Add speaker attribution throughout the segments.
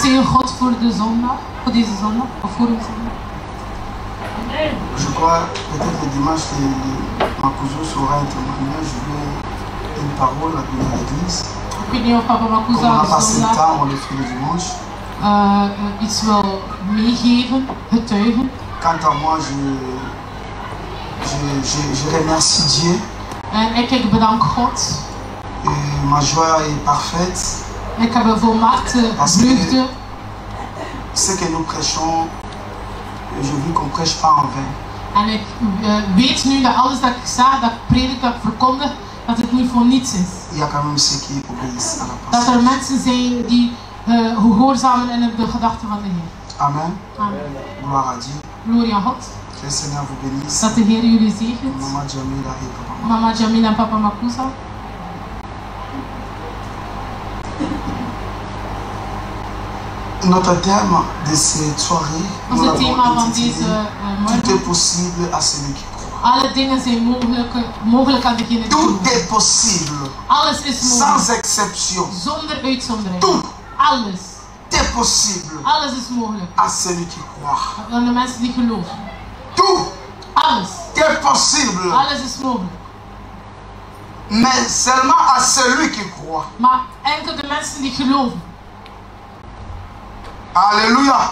Speaker 1: zegen God voor de zondag, voor deze zondag, of voor de zondag.
Speaker 2: Je crois peut-être le dimanche Makuzo saura un témoignage, je vais une parole à donner à l'église.
Speaker 1: Ik weet niet of papa Makuza
Speaker 2: Comme on a
Speaker 1: de
Speaker 2: passé le
Speaker 1: zondag
Speaker 2: temps, on le fait le dimanche.
Speaker 1: iets wil meegeven, getuigen.
Speaker 2: Quant à moi, je remercie Dieu.
Speaker 1: En ik bedank God.
Speaker 2: Et ma joie est parfaite.
Speaker 1: Ik heb een volmaakte vreugde.
Speaker 2: Ce que nous prêchons, je vis qu'on ne prêche pas en vain.
Speaker 1: En ik weet nu dat alles dat ik zeg, dat ik predik, dat ik verkondig, dat het niet voor niets is.
Speaker 2: Il y a quand même ceux qui obéissent à la
Speaker 1: Dat
Speaker 2: parole.
Speaker 1: er mensen zijn die gehoorzamen in de gedachten van de Heer.
Speaker 2: Amen.
Speaker 1: Amen.
Speaker 2: Gloire à Dieu.
Speaker 1: Glorie aan God.
Speaker 2: Que le Seigneur vous bénisse.
Speaker 1: Dat de Heer jullie zegent.
Speaker 2: Maman Jamila et papa.
Speaker 1: Mama Jamila en papa Makuza.
Speaker 2: Notre thème de cette soirée, nous
Speaker 1: Onze
Speaker 2: l'avons
Speaker 1: thema van
Speaker 2: intitulé
Speaker 1: deze
Speaker 2: Tout
Speaker 1: morgen.
Speaker 2: est possible à celui qui croit.
Speaker 1: Alle dingen zijn mogelijk aan degene die
Speaker 2: Tout
Speaker 1: geloven.
Speaker 2: est possible,
Speaker 1: Alles is
Speaker 2: sans
Speaker 1: mogelijk.
Speaker 2: exception.
Speaker 1: Zonder uitzondering.
Speaker 2: Tout
Speaker 1: Alles.
Speaker 2: est possible
Speaker 1: Alles is mogelijk.
Speaker 2: à celui qui croit.
Speaker 1: Aan de mensen die geloven.
Speaker 2: Tout
Speaker 1: Alles.
Speaker 2: est possible,
Speaker 1: Alles is mogelijk.
Speaker 2: mais seulement à celui qui croit.
Speaker 1: Maar enkel de mensen die geloven.
Speaker 2: Alléluia.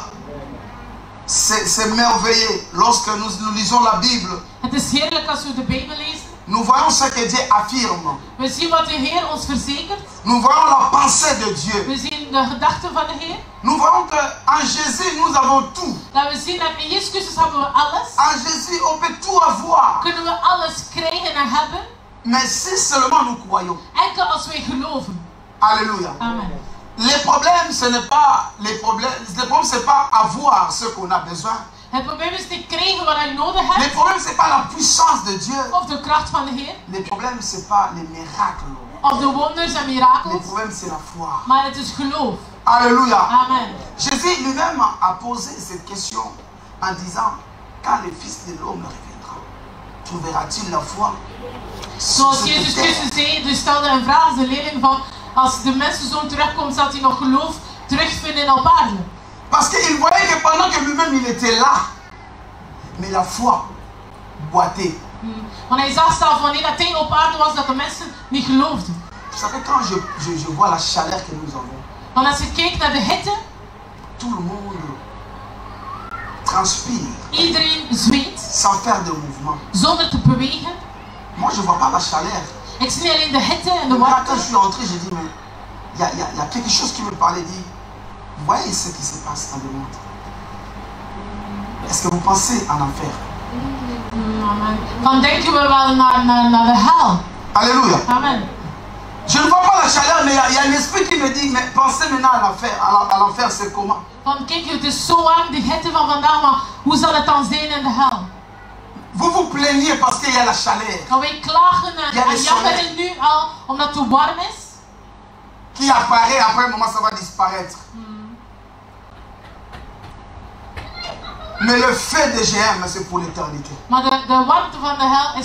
Speaker 2: C'est merveilleux. Lorsque nous lisons la Bible,
Speaker 1: Het is heerlijk als we de Bijbel lezen.
Speaker 2: nous voyons ce que Dieu affirme.
Speaker 1: We zien wat de Heer ons verzekert.
Speaker 2: Nous voyons la pensée de Dieu.
Speaker 1: We zien de gedachten van de Heer.
Speaker 2: Nous voyons qu'en Jésus, nous avons tout.
Speaker 1: Dat we zien dat in Jezus Christus hebben we alles.
Speaker 2: En Jésus, on peut tout avoir.
Speaker 1: Kunnen we alles krijgen en hebben.
Speaker 2: Mais si seulement nous croyons.
Speaker 1: Enkel als wij geloven.
Speaker 2: Alléluia.
Speaker 1: Amen.
Speaker 2: Les problèmes, ce n'est pas les problèmes. Les problèmes, c'est pas avoir ce qu'on a besoin.
Speaker 1: Het probleem is niet krijgen wat je nodig
Speaker 2: Les
Speaker 1: hebt.
Speaker 2: problèmes, c'est pas la puissance de Dieu.
Speaker 1: Of de kracht van de Heer.
Speaker 2: Les problèmes, c'est pas les miracles.
Speaker 1: Of de wonders en
Speaker 2: Les
Speaker 1: mirakels.
Speaker 2: problèmes, c'est la foi.
Speaker 1: Maar het is geloof.
Speaker 2: Alléluia.
Speaker 1: Amen.
Speaker 2: Jésus lui-même a posé cette question en disant, quand le Fils de l'homme reviendra, trouveras-tu la foi?
Speaker 1: Zoals
Speaker 2: sur
Speaker 1: Jezus
Speaker 2: cette terre?
Speaker 1: Christus zei, dus stelde een vraag aan zijn leerling van, als de mensenzoon terugkomt, zal hij nog geloof terugvinden op aarde.
Speaker 2: Parce qu'il voyait que pendant que lui-même il était là, mais la foi boitait.
Speaker 1: Want hij zag zelf wanneer dat hij op aarde was, dat de mensen niet geloofden.
Speaker 2: Vous savez, quand je vois la chaleur que nous avons,
Speaker 1: Want als je kijkt naar de hitte,
Speaker 2: tout le monde transpire
Speaker 1: iedereen zweet,
Speaker 2: sans faire de mouvement.
Speaker 1: zonder te bewegen.
Speaker 2: Moi, je ne vois pas la chaleur.
Speaker 1: Ik zie niet alleen de hitte en de
Speaker 2: Moi,
Speaker 1: warmte.
Speaker 2: quand je suis entré, j'ai dit, mais il y a quelque chose qui me parlait, dit, vous voyez ce qui se passe dans le monde. Est-ce que vous pensez en enfer?
Speaker 1: Amen. Dan denken we wel naar de hel.
Speaker 2: Alléluia.
Speaker 1: Amen.
Speaker 2: Je ne vois pas la chaleur, mais il y a un esprit qui me dit, mais pensez maintenant à l'enfer. À l'enfer, c'est comment?
Speaker 1: Van kijk, het is zo warm, die hitte van vandaag, maar hoe zal het dan zijn in de hel?
Speaker 2: Vous vous plaignez parce qu'il y a la chaleur.
Speaker 1: Dan wij klagen
Speaker 2: Ja,
Speaker 1: en
Speaker 2: de
Speaker 1: jammeren nu al omdat het te warm is.
Speaker 2: Qui apparaît, après un moment, ça va disparaître. Mais le feu de GM, c'est pour l'éternité.
Speaker 1: Maar de warmte van de hel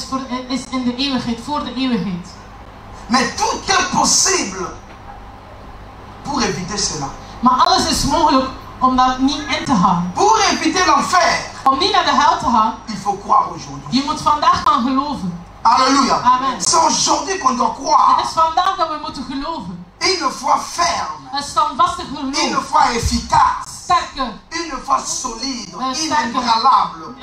Speaker 1: is in de eeuwigheid, voor de eeuwigheid.
Speaker 2: Mais tout est possible pour éviter cela.
Speaker 1: Maar alles is mogelijk om dat niet in te gaan.
Speaker 2: Pour éviter l'enfer,
Speaker 1: Om niet naar de hel te gaan,
Speaker 2: il faut croire aujourd'hui.
Speaker 1: je moet vandaag gaan geloven.
Speaker 2: Alléluia.
Speaker 1: Amen.
Speaker 2: C'est aujourd'hui qu'on doit
Speaker 1: Het
Speaker 2: croire.
Speaker 1: is vandaag dat we moeten geloven.
Speaker 2: Une foi ferme,
Speaker 1: Een standvastig
Speaker 2: une
Speaker 1: geloof.
Speaker 2: foi efficace,
Speaker 1: Sterke,
Speaker 2: une foi solide,
Speaker 1: sterke,
Speaker 2: inébranlable,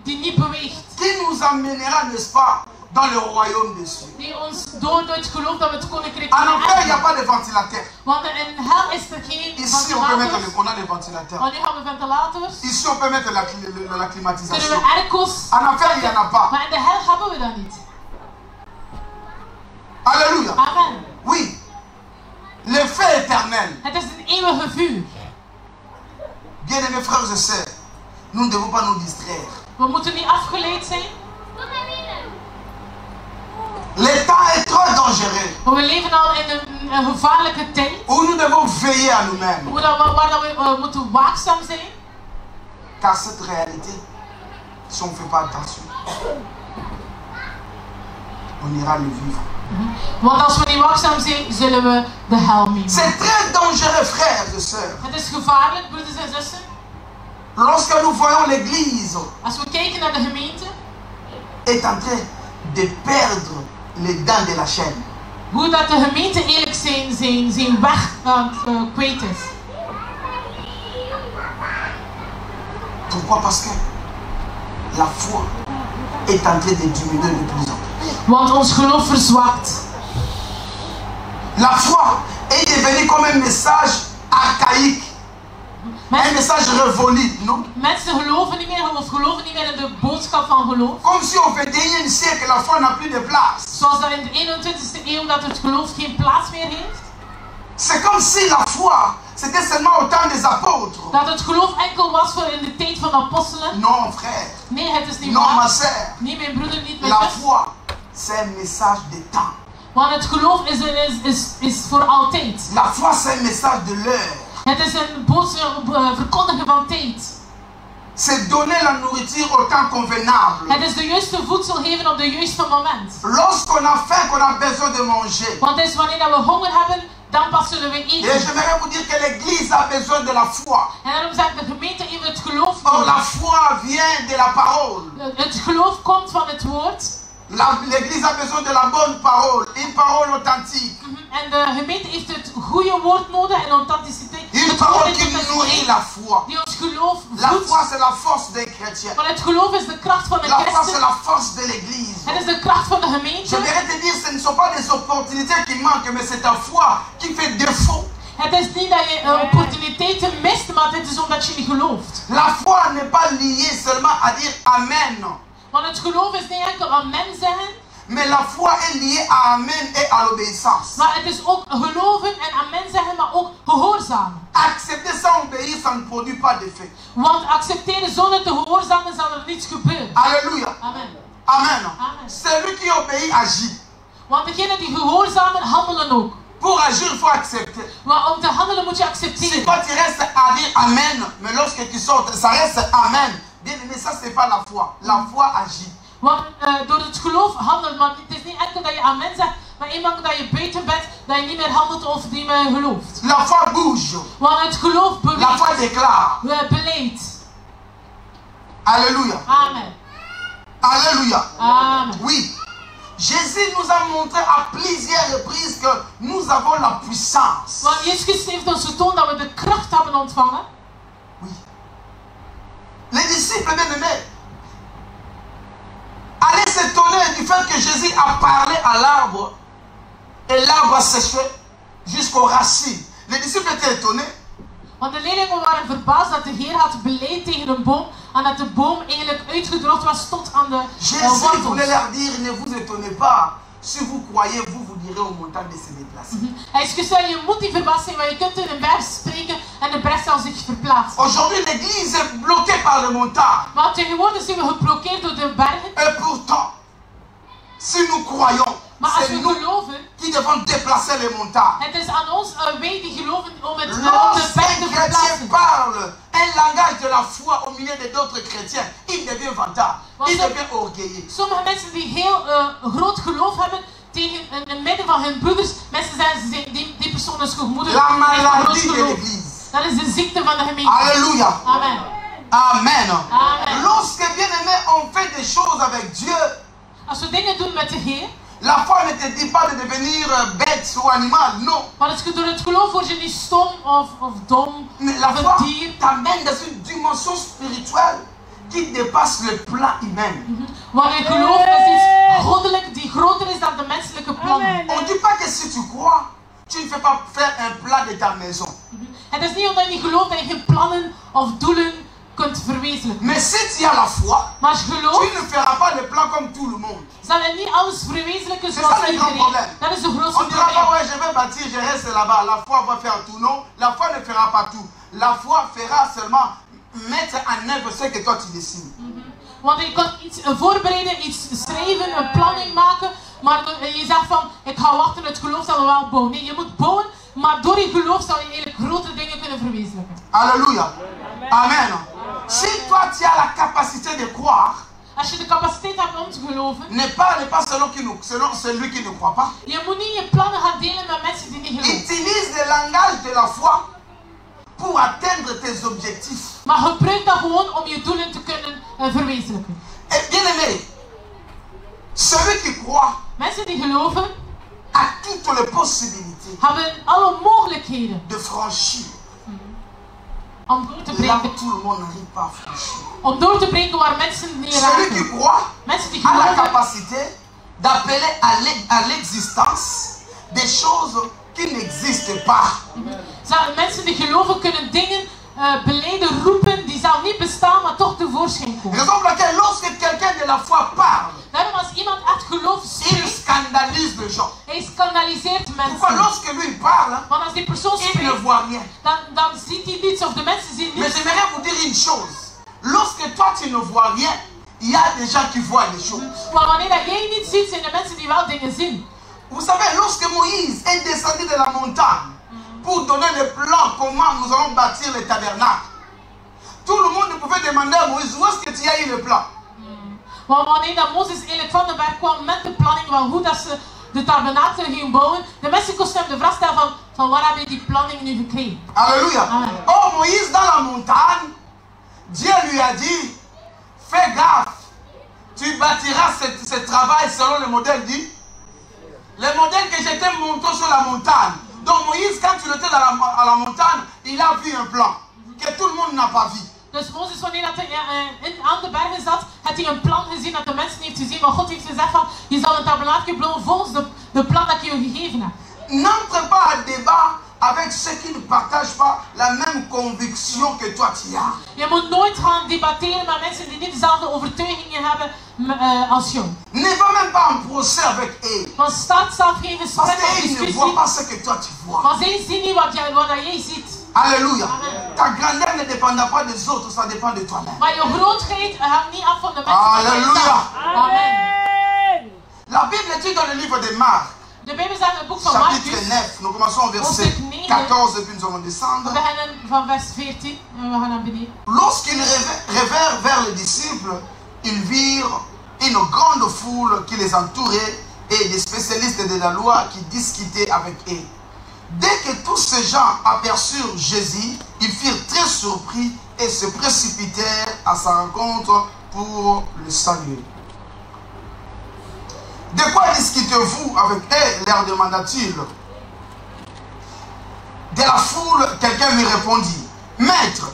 Speaker 1: die niet beweegt.
Speaker 2: qui nous amènera, n'est-ce pas, dans le royaume des cieux.
Speaker 1: Die ons door het geloof dat we het koninkrijk
Speaker 2: En
Speaker 1: kunnen
Speaker 2: enfer, il n'y a
Speaker 1: hebben.
Speaker 2: pas de ventilateur.
Speaker 1: Want in hel is er geen
Speaker 2: Ici, on peut mettre
Speaker 1: ventilators.
Speaker 2: on a des ventilateurs.
Speaker 1: Want nu hebben we ventilators.
Speaker 2: Ici, on peut mettre la
Speaker 1: Kunnen
Speaker 2: climatisation.
Speaker 1: we airco's.
Speaker 2: En enfer, il n'y en a pas.
Speaker 1: Maar in de hel hebben we dat niet.
Speaker 2: Alléluia.
Speaker 1: Amen.
Speaker 2: Oui. Le feu éternel.
Speaker 1: Het is een eeuwige vuur.
Speaker 2: Bien-aimés frères et sœurs, nous ne devons pas nous distraire.
Speaker 1: We moeten niet afgeleid zijn.
Speaker 2: Le temps est trop dangereux.
Speaker 1: Maar we leven al in een gevaarlijke tijd.
Speaker 2: Où nous devons veiller à nous-mêmes.
Speaker 1: Waar we moeten waakzaam zijn.
Speaker 2: Car cette réalité, si on ne fait pas attention, on ira le vivre.
Speaker 1: Want als we niet waakzaam zijn, zullen we de hel meemaken.
Speaker 2: C'est très dangereux, frères et sœurs.
Speaker 1: Het is gevaarlijk, broeders en zussen.
Speaker 2: Lorsque nous voyons l'Église
Speaker 1: Als we kijken naar de gemeente,
Speaker 2: est en train de perdre les dents de la chaîne.
Speaker 1: hoe dat de gemeente eigenlijk zijn weg kwijt is.
Speaker 2: Pourquoi? Parce que la foi est en train de diminuer de plus en plus.
Speaker 1: Want ons geloof verzwakt.
Speaker 2: La foi est devenue comme un message archaïque. Un message révolu, non?
Speaker 1: Mensen geloven niet meer of geloven niet meer in de boodschap van geloof.
Speaker 2: Comme si au XXIe siècle la foi n'a plus de place.
Speaker 1: Zoals dat in de 21ste eeuw dat het geloof geen plaats meer heeft.
Speaker 2: C'est comme si la foi, c'était seulement au temps des apôtres.
Speaker 1: Dat het geloof enkel was voor in de tijd van de apostelen.
Speaker 2: Non, frère.
Speaker 1: Nee, het is niet
Speaker 2: Non, ma
Speaker 1: waar.
Speaker 2: sœur.
Speaker 1: Niet mijn broeder, niet mijn
Speaker 2: La
Speaker 1: zus.
Speaker 2: foi, c'est un message de temps.
Speaker 1: Want het geloof is voor altijd.
Speaker 2: La foi, c'est un message de l'heure.
Speaker 1: Het is een boodschap verkondigen van tijd.
Speaker 2: C'est donner la nourriture au temps convenable.
Speaker 1: Het is de juiste voedsel geven op de juiste moment.
Speaker 2: Lorsqu'on a faim, qu'on a besoin de manger.
Speaker 1: Want het is wanneer dat we honger hebben, dan pas zullen we
Speaker 2: Et
Speaker 1: eten.
Speaker 2: j'aimerais vous dire que l'Église a besoin de la foi.
Speaker 1: En daarom zegt de gemeente heeft het geloof
Speaker 2: Or, la
Speaker 1: nodig.
Speaker 2: foi vient de la parole.
Speaker 1: Het geloof komt van het woord.
Speaker 2: L'Église a besoin de la bonne parole, une parole authentique.
Speaker 1: En de gemeente heeft het goede woord nodig en authenticiteit.
Speaker 2: Une
Speaker 1: Het
Speaker 2: parole
Speaker 1: woord
Speaker 2: qui
Speaker 1: is
Speaker 2: nourrit la foi.
Speaker 1: die ons geloof
Speaker 2: La
Speaker 1: voedt.
Speaker 2: foi, c'est la force des chrétiens.
Speaker 1: Want het geloof is de kracht van de
Speaker 2: La foi, c'est
Speaker 1: christen.
Speaker 2: la force de l'Église.
Speaker 1: Het is de kracht van de
Speaker 2: Je
Speaker 1: gemeente.
Speaker 2: voudrais te dire, ce ne sont pas des opportunités qui manquent, mais c'est ta foi qui fait défaut.
Speaker 1: Het is niet dat je opportuniteiten mist, maar het is omdat je niet gelooft.
Speaker 2: La foi n'est pas liée seulement à dire Amen.
Speaker 1: Want het geloof is niet enkel amen zeggen,
Speaker 2: Mais la foi est liée à Amen et à l'obéissance.
Speaker 1: maar het is ook geloven en amen zeggen, maar ook gehoorzamen.
Speaker 2: Accepter sans obéir, ça ne produit pas d'effet.
Speaker 1: Want accepteren zonder te gehoorzamen zal er niets gebeuren.
Speaker 2: Alléluia.
Speaker 1: Amen.
Speaker 2: Amen.
Speaker 1: Amen.
Speaker 2: Celui qui obéit agit.
Speaker 1: Want degenen die gehoorzamen handelen ook.
Speaker 2: Pour agir, il faut accepter.
Speaker 1: Maar om te handelen moet je
Speaker 2: Si
Speaker 1: accepteren.
Speaker 2: toi tu restes à dire Amen, mais lorsque tu sortes, ça reste Amen. Bien aimé, ça c'est pas la foi. La foi agit.
Speaker 1: Want door het geloof handelen, maar het is niet enkel dat je amen zegt, maar eenmaal dat je buiten bent, dat je niet meer handelt of niet meer gelooft.
Speaker 2: La foi bouge.
Speaker 1: Want het geloof
Speaker 2: La foi
Speaker 1: beweegt,
Speaker 2: déclare.
Speaker 1: beleidt.
Speaker 2: Alléluia.
Speaker 1: Amen.
Speaker 2: Alléluia.
Speaker 1: Amen.
Speaker 2: Oui. Jésus nous a montré à plusieurs reprises que nous avons la puissance.
Speaker 1: Want Jezus Christus heeft ons getoond dat we de kracht hebben ontvangen.
Speaker 2: Oui. Les disciples bien-aimés allaient s'étonner du fait que Jésus a parlé à l'arbre et l'arbre a séché jusqu'aux racines. Les disciples étaient étonnés.
Speaker 1: Want de leerlingen waren verbaasd dat de Heer had beleid tegen een boom en dat de boom eigenlijk uitgedroogd was tot aan de
Speaker 2: Jésus
Speaker 1: wortels.
Speaker 2: voulait leur dire, ne vous étonnez pas. Si vous croyez, vous direz aux montagnes de se déplacer.
Speaker 1: Hij is gezegd, je moet niet verbaasd zijn, maar je kunt in een berg spreken en de berg zal zich verplaatsen.
Speaker 2: Aujourd'hui, l'église est bloquée par les montagnes.
Speaker 1: Maar tegenwoordig zijn we geblokkeerd door de bergen.
Speaker 2: Et pourtant, si nous croyons,
Speaker 1: Maar als
Speaker 2: c'est
Speaker 1: we
Speaker 2: nous
Speaker 1: geloven,
Speaker 2: qui devons déplacer les montagnes.
Speaker 1: het is aan ons, wij die geloven, om de berg te
Speaker 2: Lorsqu'un chrétien
Speaker 1: verplaatsen.
Speaker 2: parle un langage de la foi au milieu d'autres chrétiens, il devient vantard, il
Speaker 1: Want
Speaker 2: devient orgueilleux.
Speaker 1: sommige mensen die heel groot geloof hebben, tegen in het midden van hun broeders, mensen zeggen, die persoon is gemoedig.
Speaker 2: La
Speaker 1: heeft een groot
Speaker 2: maladie de
Speaker 1: geloof.
Speaker 2: l'église.
Speaker 1: Dat is de ziekte van de gemeente.
Speaker 2: Alléluia.
Speaker 1: Amen.
Speaker 2: Amen.
Speaker 1: Amen.
Speaker 2: Lorsque, bien aimé, on fait des choses avec Dieu,
Speaker 1: Als we dingen doen met de Heer,
Speaker 2: la foi ne te dit pas de devenir bête ou animal, non.
Speaker 1: maar door het geloof word je niet stom of dom
Speaker 2: Mais la
Speaker 1: of
Speaker 2: foi
Speaker 1: een dier.
Speaker 2: t'amène dans une dimension spirituelle qui dépasse le plan humain.
Speaker 1: Want je geloof is iets goddelijk die groter is dan de menselijke plannen.
Speaker 2: On ne dit pas que si tu crois, tu ne fais pas faire un plan de ta maison.
Speaker 1: Het is niet omdat je gelooft dat je geen plannen of doelen kunt verwezenlijken.
Speaker 2: Mais si tu as la foi,
Speaker 1: Maar als je
Speaker 2: tu
Speaker 1: gelooft,
Speaker 2: ne feras pas le plan comme tout le monde.
Speaker 1: zal je niet alles verwezenlijken
Speaker 2: C'est
Speaker 1: zoals
Speaker 2: ça le grand
Speaker 1: iedereen.
Speaker 2: problème.
Speaker 1: Dat is de
Speaker 2: On
Speaker 1: grootste
Speaker 2: ne dira pas,
Speaker 1: probleem.
Speaker 2: ouais, je vais bâtir, je reste là-bas. La foi va faire tout. Non, la foi ne fera pas tout. La foi fera seulement mettre en œuvre ce que toi tu décides.
Speaker 1: Want je kan iets voorbereiden, iets schrijven, een planning maken. Maar je zegt van, ik ga wachten, het geloof zal wel bouwen. Nee, je moet bouwen, maar door je geloof zal je eigenlijk grotere dingen kunnen verwezenlijken.
Speaker 2: Alléluia. Amen. Si toi tu as la capacité de croire,
Speaker 1: Als je de capaciteit hebt om te geloven,
Speaker 2: n'est pas selon celui qui ne croit pas.
Speaker 1: je moet niet je plannen gaan delen met mensen die niet geloven.
Speaker 2: Utilise le langage de la foi pour atteindre tes objectifs.
Speaker 1: Maar gebruik dat gewoon om je doelen te kunnen verwezenlijken.
Speaker 2: Et bien aimé, celui qui croit
Speaker 1: Mensen die geloven,
Speaker 2: a toutes les possibilités
Speaker 1: hebben alle mogelijkheden
Speaker 2: de franchir.
Speaker 1: om door te
Speaker 2: Là où
Speaker 1: breken.
Speaker 2: tout le monde n'arrive pas à franchir.
Speaker 1: Om door te breken waar mensen niet
Speaker 2: Celui qui
Speaker 1: raken.
Speaker 2: croit
Speaker 1: Mensen die
Speaker 2: a la
Speaker 1: geloven,
Speaker 2: capacité d'appeler à l'existence des choses qui n'existent pas.
Speaker 1: mensen die geloven kunnen dingen beleiden, roepen die zelf niet bestaan, maar toch tevoorschijn komen.
Speaker 2: Raison pour laquelle lorsque quelqu'un de la foi parle,
Speaker 1: Daarom als iemand uit geloof
Speaker 2: il
Speaker 1: spreekt,
Speaker 2: scandalise les gens.
Speaker 1: hij scandaliseert
Speaker 2: Pourquoi
Speaker 1: mensen.
Speaker 2: lorsque lui parle,
Speaker 1: Want als die persoon
Speaker 2: il ne
Speaker 1: spreekt,
Speaker 2: voit rien.
Speaker 1: dan ziet hij niets of de mensen zien
Speaker 2: Mais
Speaker 1: niets.
Speaker 2: j'aimerais vous dire une chose. Lorsque toi tu ne vois rien, il y a des gens qui voient des choses.
Speaker 1: Maar wanneer dat jij niet ziet, zijn er mensen die wel dingen zien.
Speaker 2: Vous savez, lorsque Moïse est descendu de la montagne pour donner le plan comment nous allons bâtir le tabernacle, tout le monde pouvait demander à Moïse, où est-ce que tu as eu le plan?
Speaker 1: Want wanneer dat Mozes eigenlijk van de berg kwam met de planning van hoe dat ze de tabernakel gingen bouwen, de mensen kosten hem de vraag stellen van waar heb je die planning nu gekregen?
Speaker 2: Alléluia.
Speaker 1: Amen.
Speaker 2: Oh, Moïse dans la montagne, Dieu lui a dit, fais gaffe, tu bâtiras ce travail selon le modèle dit. Le modèle que j'étais monté sur la montagne. Donc Moïse, quand il était à la montagne, il a vu un plan que tout le monde n'a pas vu.
Speaker 1: Dus Mozes, wanneer dat hij aan de bergen zat, had hij een plan gezien dat de mensen heeft gezien. Maar God heeft gezegd van, je zal een tabernakel bouwen volgens de plan dat ik je gegeven heb.
Speaker 2: N'entre pas à débat avec ceux qui ne partagent pas la même conviction que toi tu as.
Speaker 1: Je moet nooit gaan debatteren met mensen die niet dezelfde overtuigingen hebben als jou.
Speaker 2: Ne va même pas en procès avec eux.
Speaker 1: Want start zelf geen
Speaker 2: Parce
Speaker 1: gesprek of
Speaker 2: qu'ils ne voient
Speaker 1: discussie.
Speaker 2: pas ce que toi tu vois.
Speaker 1: Want zij zien niet wat jij ziet.
Speaker 2: Alléluia.
Speaker 1: Amen.
Speaker 2: Ta grandeur ne dépendra pas des autres, ça dépend de toi-même.
Speaker 1: Maar je grootheid hangt niet af van de mensen.
Speaker 2: Alléluia.
Speaker 1: Amen.
Speaker 2: La Bible dit dans le livre de Marc,
Speaker 1: De Bijbel zegt in het boek van
Speaker 2: chapitre
Speaker 1: Marcus.
Speaker 2: 9, nous commençons au verset 14 et puis nous allons
Speaker 1: We
Speaker 2: descendre.
Speaker 1: beginnen van vers 14 en we gaan naar beneden.
Speaker 2: Lorsqu'ils revinrent vers les disciples, ils virent une grande foule qui les entourait et des spécialistes de la loi qui discutaient avec eux. Dès que tous ces gens aperçurent Jésus, ils furent très surpris et se précipitèrent à sa rencontre pour le saluer. De quoi discutez-vous avec eux? Leur demanda-t-il. De la foule, quelqu'un lui répondit, Maître,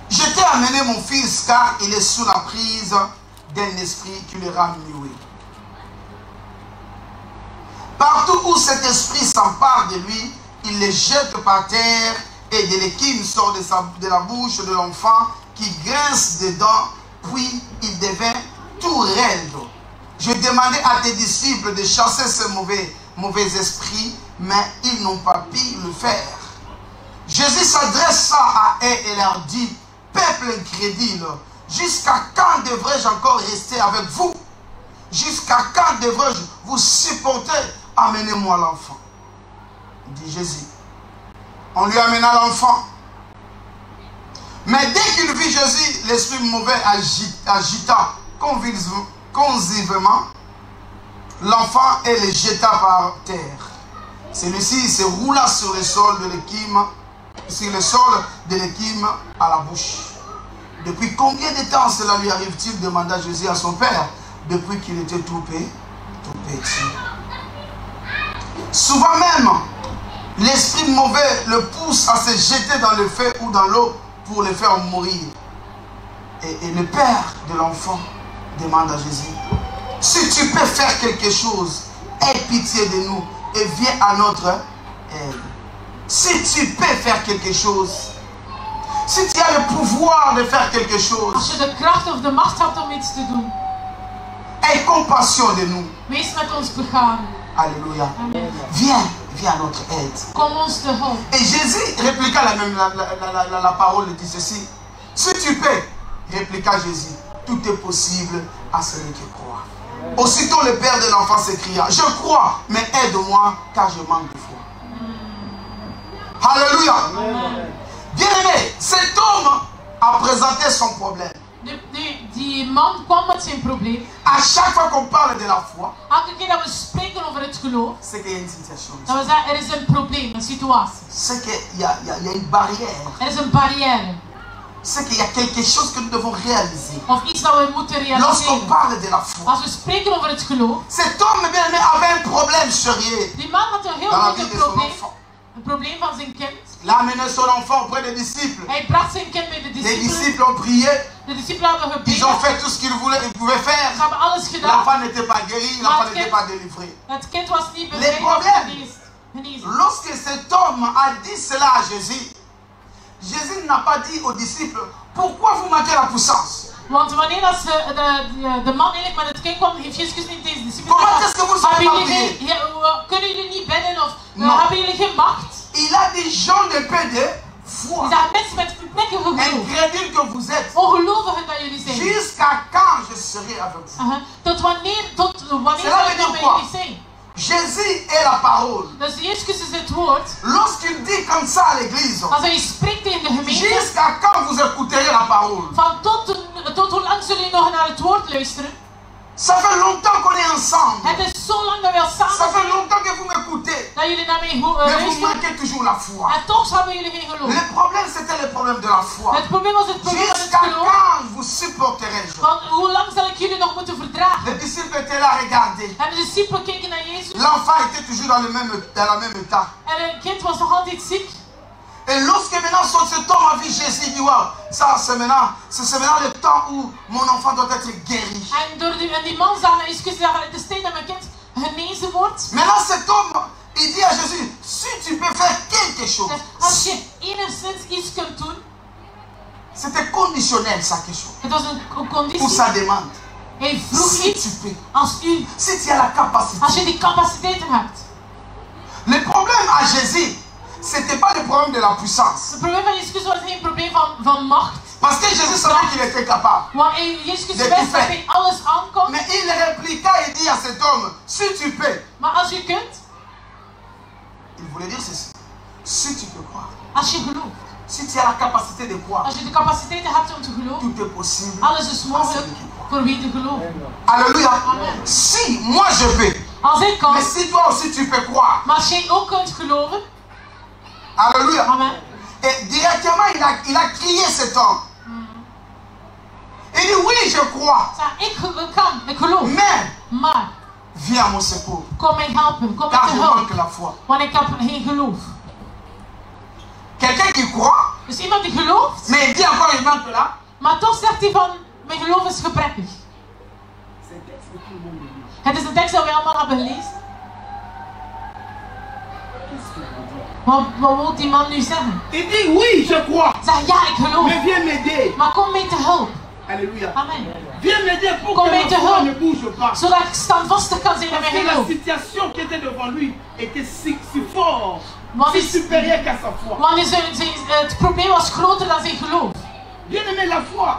Speaker 2: je t'ai amené mon fils car il est sous la prise d'un esprit qui le rend muet. Partout où cet esprit s'empare de lui, il le jette par terre et de l'équine sort de la bouche de l'enfant qui grince dedans, puis il devint tout raide. Je demandais à tes disciples de chasser ce mauvais esprit, mais ils n'ont pas pu le faire. Jésus s'adressa à eux et leur dit, peuple incrédule, jusqu'à quand devrais-je encore rester avec vous? Jusqu'à quand devrais-je vous supporter? Amenez-moi l'enfant, dit Jésus. On lui amena l'enfant. Mais dès qu'il vit Jésus, l'esprit mauvais agita convulsivement l'enfant et le jeta par terre. Celui-ci se roula sur le sol de l'équine, à la bouche. Depuis combien de temps cela lui arrive-t-il? Demanda Jésus à son père. Depuis qu'il était tout petit. Souvent même, l'esprit mauvais le pousse à se jeter dans le feu ou dans l'eau pour le faire mourir. Et le père de l'enfant demande à Jésus, si tu peux faire quelque chose, aie pitié de nous et viens à notre aide. Si tu peux faire quelque chose, si tu as le pouvoir de faire quelque chose,
Speaker 1: Als je de kracht of de macht hebt om iets te doen,
Speaker 2: aie compassion de nous.
Speaker 1: wees met ons begaan.
Speaker 2: Alléluia.
Speaker 1: Amen.
Speaker 2: Viens à notre aide.
Speaker 1: Kom ons te hulp.
Speaker 2: Et Jésus répliqua la parole, dit ceci. Si tu peux, répliqua Jésus, tout est possible à celui qui croit. Aussitôt le père de l'enfant s'écria, je crois, mais aide-moi car je manque de foi. Alléluia. Bien aimé, cet homme a présenté son problème.
Speaker 1: Die man kwam met zijn probleem.
Speaker 2: À chaque fois qu'on parle de la foi,
Speaker 1: Elke keer dat we spreken over het geloof,
Speaker 2: c'est qu'il y a une situation.
Speaker 1: dat we zeggen er is een probleem, een situatie.
Speaker 2: C'est qu'il y a une barrière.
Speaker 1: Er is een barrière.
Speaker 2: C'est qu'il y a quelque chose que nous devons réaliser.
Speaker 1: Of iets dat we moeten
Speaker 2: Lorsqu'on
Speaker 1: realiseren.
Speaker 2: parle de la foi,
Speaker 1: Als we spreken over het geloof,
Speaker 2: cet homme bien-aimé avait un problème sérieux
Speaker 1: die man had een heel
Speaker 2: dans la vie
Speaker 1: groot
Speaker 2: de son
Speaker 1: probleem.
Speaker 2: enfant.
Speaker 1: Een probleem van zijn kind.
Speaker 2: Il a amené son enfant auprès des disciples.
Speaker 1: Hij bracht zijn kind bij de
Speaker 2: Les
Speaker 1: discipelen.
Speaker 2: disciples ont prié.
Speaker 1: De discipelen hebben
Speaker 2: Ils ont
Speaker 1: gebeden.
Speaker 2: fait tout ce qu'ils pouvaient
Speaker 1: Ze
Speaker 2: faire.
Speaker 1: hebben alles gedaan.
Speaker 2: L'enfant n'était pas guéri, l'enfant n'était pas délivré.
Speaker 1: Het kind was niet
Speaker 2: Les
Speaker 1: bevrijd of
Speaker 2: problèmes.
Speaker 1: genezen.
Speaker 2: Lorsque cet homme a dit cela à Jésus, Jésus n'a pas dit aux disciples, pourquoi vous manquez la puissance?
Speaker 1: Want wanneer dat de man eigenlijk met het kind kwam, heeft Jezus niet deze discipelen
Speaker 2: Comment est-ce que vous savez pas prier?
Speaker 1: kunnen jullie niet bidden of
Speaker 2: Non.
Speaker 1: hebben jullie geen macht?
Speaker 2: Il a dit, gens de peu de foi,
Speaker 1: Die zeggen mensen met hardnekkige geloof.
Speaker 2: incrédules que vous êtes,
Speaker 1: Ongelovigen dat jullie zijn.
Speaker 2: jusqu'à quand je serai avec vous?
Speaker 1: Tot wanneer
Speaker 2: Cela
Speaker 1: zal
Speaker 2: veut
Speaker 1: ik
Speaker 2: dire
Speaker 1: nog bij
Speaker 2: quoi?
Speaker 1: jullie zijn?
Speaker 2: Jésus est la parole.
Speaker 1: Dus Jezus is het woord.
Speaker 2: Lorsqu'il dit comme ça à l'église,
Speaker 1: Als hij spreekt tegen de gemeente,
Speaker 2: jusqu'à quand vous écouterez la parole?
Speaker 1: van tot hoe lang zullen jullie nog naar het woord luisteren?
Speaker 2: Ça fait longtemps qu'on est ensemble.
Speaker 1: Het is zo lang dat we al
Speaker 2: Ça
Speaker 1: samen
Speaker 2: fait
Speaker 1: zijn,
Speaker 2: longtemps que vous m'écoutez.
Speaker 1: dat jullie naar mij
Speaker 2: Mais vous
Speaker 1: luisteren.
Speaker 2: manquez toujours la foi.
Speaker 1: En toch hebben jullie geen geloof.
Speaker 2: Le problème, c'était le problème de la foi.
Speaker 1: Het probleem was het probleem van het
Speaker 2: Jusqu'à
Speaker 1: geloof.
Speaker 2: quand vous supporterez-je?
Speaker 1: Van hoe lang zal ik jullie nog moeten verdragen?
Speaker 2: Les disciples étaient là, regardez.
Speaker 1: En de discipelen keken naar Jezus.
Speaker 2: L'enfant était toujours dans le même état.
Speaker 1: En het kind was nog altijd ziek.
Speaker 2: Et lorsque maintenant cet homme a vu Jésus, il dit, waouh, ça c'est maintenant le temps où mon enfant doit être guéri.
Speaker 1: En die man zag naar Jezus en zei, het is tijd dat mijn kind genezen wordt.
Speaker 2: Maintenant cet homme, il dit à Jésus, si tu peux faire quelque chose.
Speaker 1: Dus als je enigszins iets kunt doen,
Speaker 2: C'était conditionnel sa question.
Speaker 1: het was een
Speaker 2: Pour
Speaker 1: conditie.
Speaker 2: sa demande.
Speaker 1: Hij vroeg
Speaker 2: Si
Speaker 1: iets,
Speaker 2: tu peux.
Speaker 1: als
Speaker 2: Si tu as la capacité.
Speaker 1: je die capaciteiten hebt.
Speaker 2: Le problème à Jésus, c'était pas le problème de la puissance.
Speaker 1: Het probleem van Jezus was geen probleem van macht.
Speaker 2: Parce que Jésus savait qu'il était capable.
Speaker 1: Want Jezus wist dat hij alles aankomt.
Speaker 2: Mais il répliqua et dit à cet homme, si tu peux.
Speaker 1: Maar als je kunt,
Speaker 2: Il voulait dire ceci. Si tu peux croire.
Speaker 1: als je gelooft.
Speaker 2: Si tu as la capacité de croire.
Speaker 1: Als je de capaciteiten hebt om te geloven,
Speaker 2: Tout est possible.
Speaker 1: alles is mogelijk voor wie te geloven.
Speaker 2: Alléluia.
Speaker 1: Amen.
Speaker 2: Si moi je peux.
Speaker 1: Als ik kan,
Speaker 2: Mais si toi aussi tu peux croire.
Speaker 1: maar als jij ook kunt geloven,
Speaker 2: Alléluia.
Speaker 1: amen.
Speaker 2: Et directement il a crié cet homme. Il dit oui je crois.
Speaker 1: Zeg, ik kan, ik geloof.
Speaker 2: Mais
Speaker 1: Maar,
Speaker 2: viens à mon secours.
Speaker 1: kom mij helpen, kom mij
Speaker 2: Car
Speaker 1: te
Speaker 2: je
Speaker 1: hulp.
Speaker 2: manque la foi.
Speaker 1: Want ik heb geen geloof.
Speaker 2: Quelqu'un qui croit.
Speaker 1: Dus iemand die gelooft,
Speaker 2: Mais il dit encore il manque là.
Speaker 1: maar toch zegt hij van, mijn geloof is gebrekkig. Het is een tekst dat we allemaal hebben gelezen. Wat wil die man nu zeggen?
Speaker 2: Il dit oui je crois.
Speaker 1: Zeg, ja, ik geloof.
Speaker 2: Mais viens m'aider.
Speaker 1: Maar kom mij te hulp.
Speaker 2: Alléluia.
Speaker 1: Amen.
Speaker 2: Viens m'aider pour
Speaker 1: Kom
Speaker 2: que
Speaker 1: mij
Speaker 2: ma
Speaker 1: te
Speaker 2: foi ne
Speaker 1: hulp.
Speaker 2: bouge pas.
Speaker 1: Zodat ik standvastig kan zijn in
Speaker 2: Parce
Speaker 1: mijn
Speaker 2: que la
Speaker 1: geloof.
Speaker 2: situation qui était devant lui était si forte,
Speaker 1: Want,
Speaker 2: si supérieure qu'à sa foi.
Speaker 1: want het probleem was groter dan zijn geloof.
Speaker 2: Bien aimé, la foi,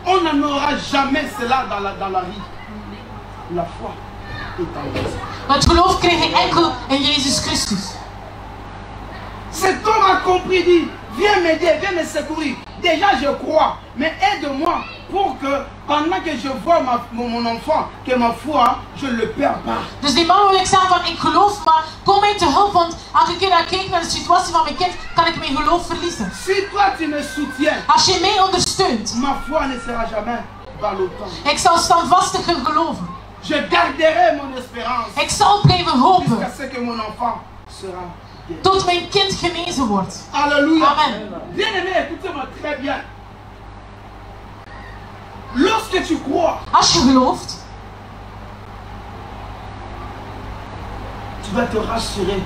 Speaker 2: on n'en aura jamais cela dans la vie. La foi est en Jésus.
Speaker 1: Het geloof kreeg je enkel in Jezus Christus.
Speaker 2: Cet homme a compris, dit, viens m'aider, viens me secourir. Déjà je crois, mais aide-moi pour que pendant que je vois mon enfant, que ma foi, je ne le perds pas.
Speaker 1: Dus die man wil ik zeggen van ik geloof, maar kom mij te hulp, want elke keer dat ik kijk naar de situatie van mijn kind, kan ik mijn geloof verliezen.
Speaker 2: Si toi tu me soutiens,
Speaker 1: Als je mij ondersteunt,
Speaker 2: ma foi ne sera jamais ballottante.
Speaker 1: ik zal standvastig geloven.
Speaker 2: Je garderai mon espérance
Speaker 1: Ik zal blijven hopen
Speaker 2: jusqu'à ce que mon enfant sera guéri.
Speaker 1: tot mijn kind genezen wordt.
Speaker 2: Alléluia.
Speaker 1: Amen.
Speaker 2: Bien aimé, écoutez-moi très bien. Lorsque tu crois,
Speaker 1: Als je gelooft,
Speaker 2: tu vas te rassurer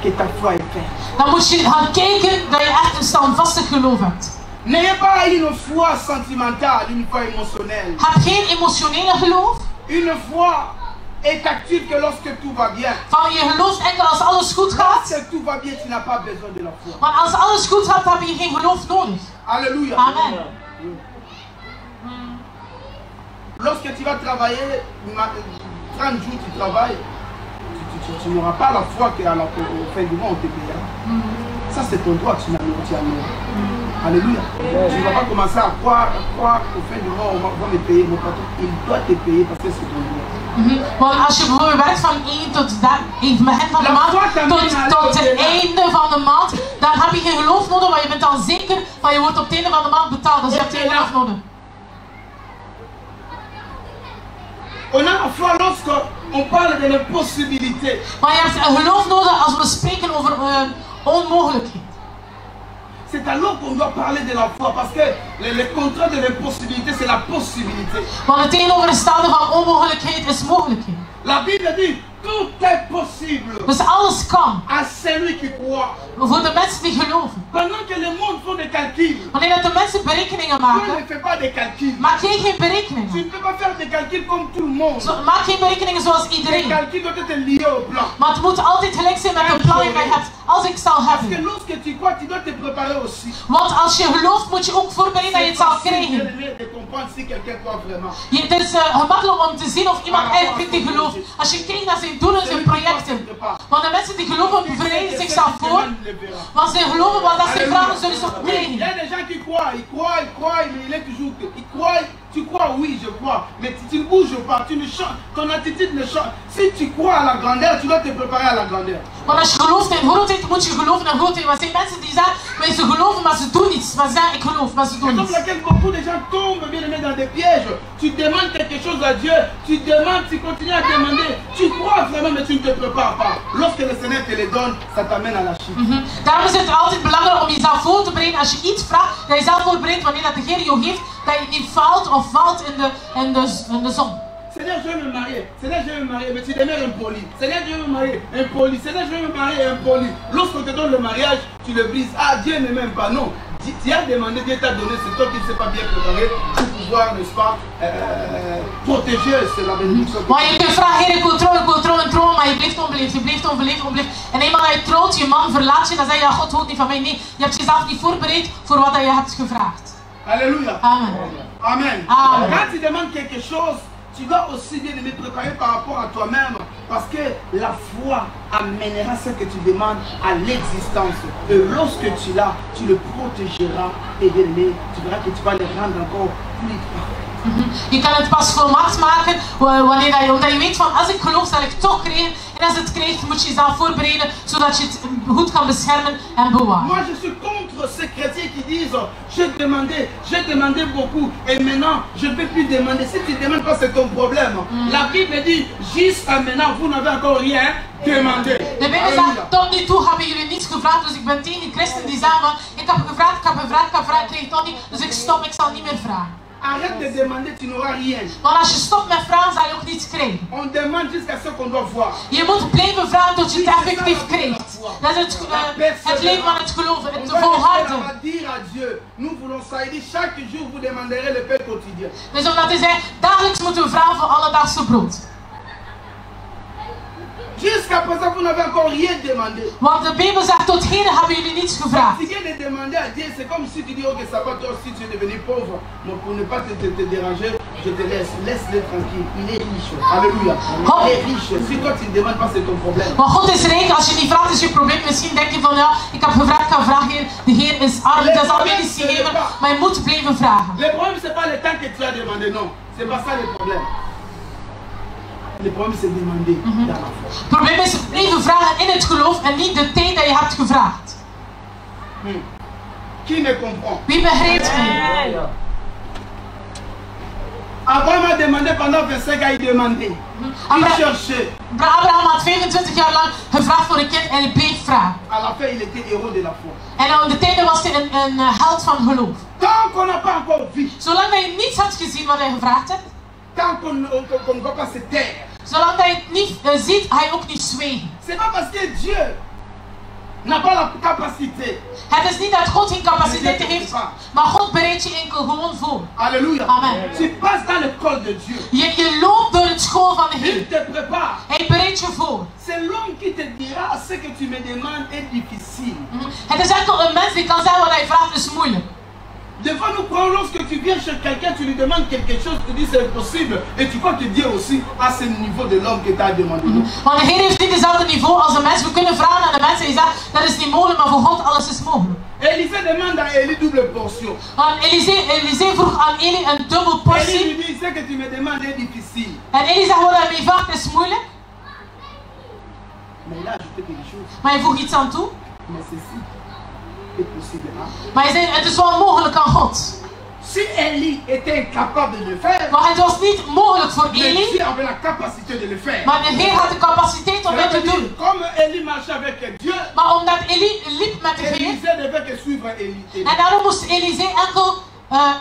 Speaker 2: que ta foi est pleine.
Speaker 1: dan moet je gaan kijken dat je echt een standvastig geloof hebt.
Speaker 2: N'ayez pas une foi sentimentale, une foi émotionnelle.
Speaker 1: Heb geen emotionele geloof.
Speaker 2: Une foi est active que lorsque tout va bien.
Speaker 1: Van je gelooft enkel als alles goed gaat.
Speaker 2: Lorsque tout va bien, tu n'as pas besoin de la foi.
Speaker 1: Maar als alles goed gaat, heb je geen geloof nodig.
Speaker 2: Alléluia.
Speaker 1: Amen.
Speaker 2: Lorsque tu vas travailler, 30 jours tu travailles, tu n'auras pas la foi qu'au fin du mois on te payera. Ça c'est ton droit, tu n'as pas. Alléluia. Tu ne vas pas commencer à croire qu'au fin du mois, on va me payer. Mon patron, il doit te payer parce que c'est ton droit.
Speaker 1: Want als je bijvoorbeeld werkt van 1 tot het begin van de maand tot het einde van de maand, dan heb je geen geloof nodig, want je bent al zeker van je wordt op het einde van de maand betaald. Dus je hebt geen geloof nodig.
Speaker 2: On a la foi lorsqu'on parle de l'impossibilité.
Speaker 1: Maar je hebt een geloof nodig als we spreken over onmogelijkheid.
Speaker 2: C'est alors qu'on doit parler de la foi, parce que le contraire de l'impossibilité, c'est la possibilité.
Speaker 1: Want het tegenovergestelde van onmogelijkheid is mogelijkheid.
Speaker 2: La Bible dit, tout est possible.
Speaker 1: Dus alles kan.
Speaker 2: À celui qui croit.
Speaker 1: Voor de mensen die geloven.
Speaker 2: Pendant que le monde fait des calculs.
Speaker 1: Wanneer dat de mensen berekeningen
Speaker 2: Dieu
Speaker 1: maken.
Speaker 2: ne fait pas des calculs.
Speaker 1: Maak jij geen
Speaker 2: Tu
Speaker 1: berekeningen.
Speaker 2: ne peux pas faire des calculs comme tout le monde.
Speaker 1: Maak geen berekeningen zoals
Speaker 2: Les
Speaker 1: iedereen.
Speaker 2: calculs doivent être liés au plan.
Speaker 1: Maar het moet altijd gelijk zijn met de plan die je hebt. Als ik zal
Speaker 2: Parce que
Speaker 1: hebben.
Speaker 2: lorsque tu crois, tu dois te préparer aussi.
Speaker 1: Want als je gelooft moet je ook voorbereiden dat je het zal krijgen.
Speaker 2: De comprendre si quelqu'un croit vraiment.
Speaker 1: Het is gemakkelijk om te zien of iemand effectief gelooft. Als je kijkt naar zijn doelen, zijn projecten. Want de mensen die geloven bereiden zichzelf voor. Want ze geloven wat dat ze vragen zullen ze ook
Speaker 2: Il y
Speaker 1: krijgen.
Speaker 2: a des gens qui croient, mais il est toujours que. Il croit, tu crois, oui, je crois, mais tu ne bouges pas, tu ne changes, ton attitude ne change. Si tu crois à la grandeur, tu dois te préparer à la grandeur.
Speaker 1: Want als je gelooft in grootheid, moet je geloven in grootheid. Maar er zijn mensen die zeggen, maar ze geloven, maar ze doen niets. Maar ze zeggen, ik geloof, maar ze doen
Speaker 2: C'est comme
Speaker 1: niets.
Speaker 2: laquelle beaucoup de gens tombent bien aimés dans des pièges. Tu demandes quelque chose à Dieu, tu demandes, tu continues à demander, tu crois vraiment, mais tu ne te prépares pas. Lorsque le Seigneur te le donne, ça t'amène à la chute.
Speaker 1: Daarom is het altijd belangrijk om jezelf voor te bereiden. Als je iets vraagt, dat je jezelf voorbereidt wanneer dat de Heer je geeft, dat je niet faalt of valt in de zon.
Speaker 2: Seigneur, je veux me marier. Seigneur, je veux me marier, mais tu demeures impoli. Seigneur, je veux me marier, impoli. Seigneur, je veux me marier, impoli. Lorsqu'on te donne le mariage, tu le brises. Ah, Dieu ne m'aime pas. Non. Tu as demandé, Dieu t'a donné, c'est toi qui ne sais pas bien préparer pour pouvoir, n'est-ce pas, protéger, c'est la bénédiction.
Speaker 1: Maar je kunt vragen, Heer, ik wil trouwen, maar je blijft onbeleefd. En eenmaal dat je trouwt, je man verlaat je, dan zeg je, ja, God houdt niet van mij. Nee, je hebt jezelf niet voorbereid voor wat je hebt gevraagd.
Speaker 2: Alléluia.
Speaker 1: Amen.
Speaker 2: Amen.
Speaker 1: Amen.
Speaker 2: Quand tu demandes quelque chose, tu dois aussi bien me préparer par rapport à toi-même, parce que la foi amènera ce que tu demandes à l'existence. Et lorsque tu l'as, tu le protégeras et tu verras que tu vas le rendre encore plus parfait.
Speaker 1: Je kan het pas volmaakt maken wanneer omdat je weet van als ik geloof zal ik toch krijgen. En als het krijgt moet je jezelf voorbereiden zodat je het goed kan beschermen en bewaren.
Speaker 2: Moi je suis contre ces chrétiens qui disent j'ai demandé beaucoup et maintenant je ne peux plus demander. Si tu ne demandes pas c'est ton problème. La Bible dit jusqu'à maintenant vous n'avez encore rien demandé.
Speaker 1: De Bijbel zegt tot nu toe hebben jullie niets gevraagd, dus ik ben tegen christen die zeggen van ik heb gevraagd, ik krijg toch niet, dus ik stop, ik zal niet meer vragen.
Speaker 2: Arrête de demander, tu n'auras rien.
Speaker 1: Want als je stopt met vragen, zal je ook niets krijgen.
Speaker 2: On demande jusqu'à ce qu'on doit voir.
Speaker 1: Je moet blijven vragen tot je het effectief krijgt. Dat is het leven van het geloven, het volharden.
Speaker 2: On va dire à Dieu, nous voulons ça. Il dit chaque jour vous demanderez le pain quotidien.
Speaker 1: Dus omdat hij zegt, dagelijks moeten we vragen voor alledagse brood.
Speaker 2: Jusqu'à présent, vous n'avez encore rien demandé.
Speaker 1: Want de Bijbel zegt, tot heden hebben jullie niets gevraagd.
Speaker 2: Si viens de demander à Dieu, c'est comme si tu dis, ok, ça va, toi aussi tu es devenu pauvre. Mais pour ne pas te déranger, je te laisse. Laisse-le tranquille. Il est riche. Alléluia. Il est riche. Si toi tu ne demandes pas, c'est ton problème.
Speaker 1: Maar God is rijk. Als je niet vraagt, is je probleem. Misschien denk je van, ja, ik heb gevraagd, ik kan vragen, Heer. De Heer is arm, dat zal mij niets geven. Maar je moet blijven vragen.
Speaker 2: Le problème, c'est pas le temps que tu as demandé, non. C'est pas ça le problème. Le problème c'est demander dans la foi.
Speaker 1: Het probleem is blijven vragen in het geloof en niet de tijd dat je hebt gevraagd.
Speaker 2: Qui me comprend?
Speaker 1: Wie begrijpt mij?
Speaker 2: Abraham a demandé pendant 25 ans, il demandait. Il cherchait.
Speaker 1: Abraham had 25 jaar lang gevraagd voor een kind en hij bleef vragen.
Speaker 2: À la fin, il était héros de la foi.
Speaker 1: En aan de tijden was hij een held van geloof.
Speaker 2: Tant qu'on n'a pas encore vu.
Speaker 1: Zolang dat je niets had gezien wat hij gevraagd hebt.
Speaker 2: Tant qu'on ne va pas se taire.
Speaker 1: Zolang dat je het niet ziet, ga je ook niet zwijgen.
Speaker 2: C'est pas parce que Dieu n'a pas la capacité.
Speaker 1: Het is niet dat God geen capaciteit heeft, maar God bereidt je enkel gewoon voor.
Speaker 2: Alléluia.
Speaker 1: Amen.
Speaker 2: Tu passes dans l'école de Dieu.
Speaker 1: Je loopt door het school van de Heer.
Speaker 2: Il te prépare.
Speaker 1: Hij bereidt je voor.
Speaker 2: C'est l'homme qui te dira ce que tu me demandes est difficile.
Speaker 1: Het is enkel een mens die kan zeggen wat hij vraagt is moeilijk.
Speaker 3: Des fois, nous croyons, lorsque tu viens chez quelqu'un, tu lui demandes quelque chose, tu dis c'est impossible. Et tu crois que Dieu aussi a ce niveau de l'homme que tu as demandé.
Speaker 1: Want de Heer heeft niet hetzelfde niveau als de mens. We kunnen vragen aan de mensen die zeggen, dat is niet mogelijk, maar voor God alles is mogelijk.
Speaker 3: Élisée demande à Élie double portion.
Speaker 1: Want Elisée vroeg aan Eli een dubbel
Speaker 3: Élie
Speaker 1: portie.
Speaker 3: lui dit, ce que tu me demandes est difficile.
Speaker 1: En Eli zegt, wat hij mij vraagt is moeilijk.
Speaker 3: Mais il a ajouté quelque chose.
Speaker 1: Maar hij voegt iets aan toe.
Speaker 3: Mais ceci est possible. Hein?
Speaker 1: Maar hij zei, het is wel mogelijk aan God.
Speaker 3: Si Élie était incapable de le faire,
Speaker 1: Maar het was niet mogelijk voor
Speaker 3: mais
Speaker 1: Eli.
Speaker 3: Dieu avait la capacité de le faire.
Speaker 1: Maar de Heer had de capaciteit om
Speaker 3: Cela
Speaker 1: het te
Speaker 3: veut
Speaker 1: doen.
Speaker 3: dire, comme Élie marchait avec Dieu,
Speaker 1: Maar omdat Eli liep met de Heer.
Speaker 3: Élisée devait que suivre Élie.
Speaker 1: En daarom moest Elisée enkel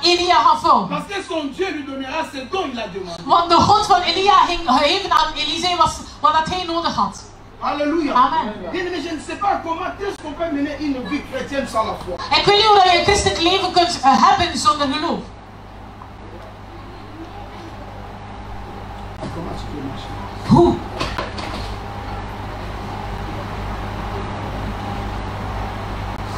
Speaker 1: Elia gaan volgen.
Speaker 3: Parce que son Dieu lui donnera ce dont il a demandé.
Speaker 1: Want de God van Elia ging geven aan Elisée was wat dat hij nodig had.
Speaker 3: Alléluia.
Speaker 1: Amen.
Speaker 3: Bien, mais je ne sais pas comment est-ce qu'on peut mener une vie chrétienne sans la foi.
Speaker 1: Ik weet niet hoe je een christelijk leven kunt hebben zonder geloof.
Speaker 3: Comment tu peux marcher?
Speaker 1: Hoe?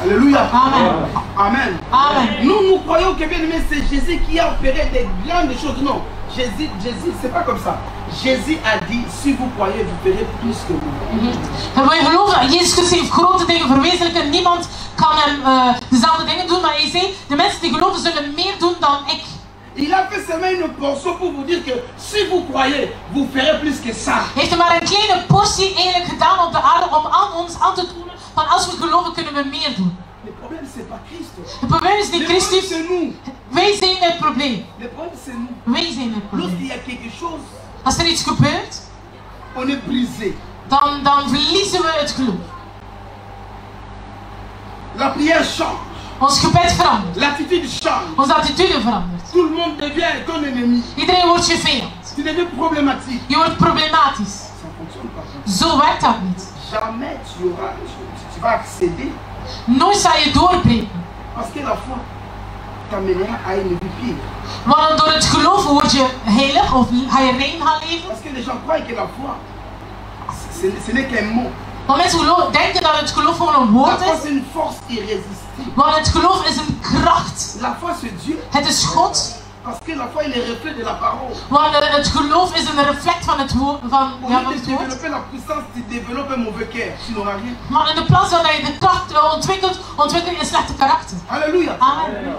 Speaker 3: Alléluia.
Speaker 1: Amen.
Speaker 3: Amen.
Speaker 1: Amen.
Speaker 3: Nous croyons que bien aimé, c'est Jésus qui a opéré des grandes choses. Non, Jésus, c'est pas comme ça. Jésus a dit, si vous croyez, vous verrez plus que moi.
Speaker 1: En wil je geloven, Jezus Christus heeft grote dingen verwezenlijken. Niemand kan hem dezelfde dingen doen, maar hij zei, de mensen die geloven zullen meer doen dan ik.
Speaker 3: Il a fait seulement une portion pour vous dire que si vous croyez, vous ferez plus que ça.
Speaker 1: Heeft hij maar een kleine portie eigenlijk gedaan op de aarde om aan ons aan te tonen van als we geloven kunnen we meer doen.
Speaker 3: Le problème c'est pas Christ.
Speaker 1: Het probleem is niet
Speaker 3: Le problème
Speaker 1: Christus,
Speaker 3: c'est nous.
Speaker 1: wij zijn het probleem.
Speaker 3: Le problème c'est nous.
Speaker 1: Wij zijn het
Speaker 3: Lorsqu'il
Speaker 1: probleem.
Speaker 3: y a quelque chose,
Speaker 1: Als er iets gebeurt,
Speaker 3: on est brisé.
Speaker 1: dan verliezen we het geloof.
Speaker 3: La prière change.
Speaker 1: Ons gebed verandert.
Speaker 3: L'attitude change.
Speaker 1: Onze attitude verandert.
Speaker 3: Tout le monde devient ton ennemi.
Speaker 1: Iedereen wordt je vijand.
Speaker 3: Tu deviens problématique.
Speaker 1: Je wordt problematisch.
Speaker 3: Ça fonctionne pas.
Speaker 1: Zo werkt dat niet.
Speaker 3: Jamais tu vas accéder.
Speaker 1: Nooit zal je doorbreken.
Speaker 3: Parce que la foi t'amènera à une vie pire.
Speaker 1: Want door het geloof word je heilig of ga je rein gaan leven.
Speaker 3: Parce que les gens croient que la foi, ce n'est qu'un mot.
Speaker 1: Want mensen denken dat het geloof gewoon een
Speaker 3: La
Speaker 1: woord
Speaker 3: foi,
Speaker 1: is.
Speaker 3: c'est une force irrésistible.
Speaker 1: Want het geloof is een kracht.
Speaker 3: La foi, c'est Dieu.
Speaker 1: Het is God.
Speaker 3: Parce que la foi, il est reflet de la parole.
Speaker 1: Want het geloof is een reflect van het woord.
Speaker 3: Au lieu de développer la puissance, tu développes un mauvais cœur. Tu n'auras rien.
Speaker 1: Maar in de plaats van dat je de kracht ontwikkelt, ontwikkel je een slechte karakter.
Speaker 3: Alléluia.
Speaker 1: Amen.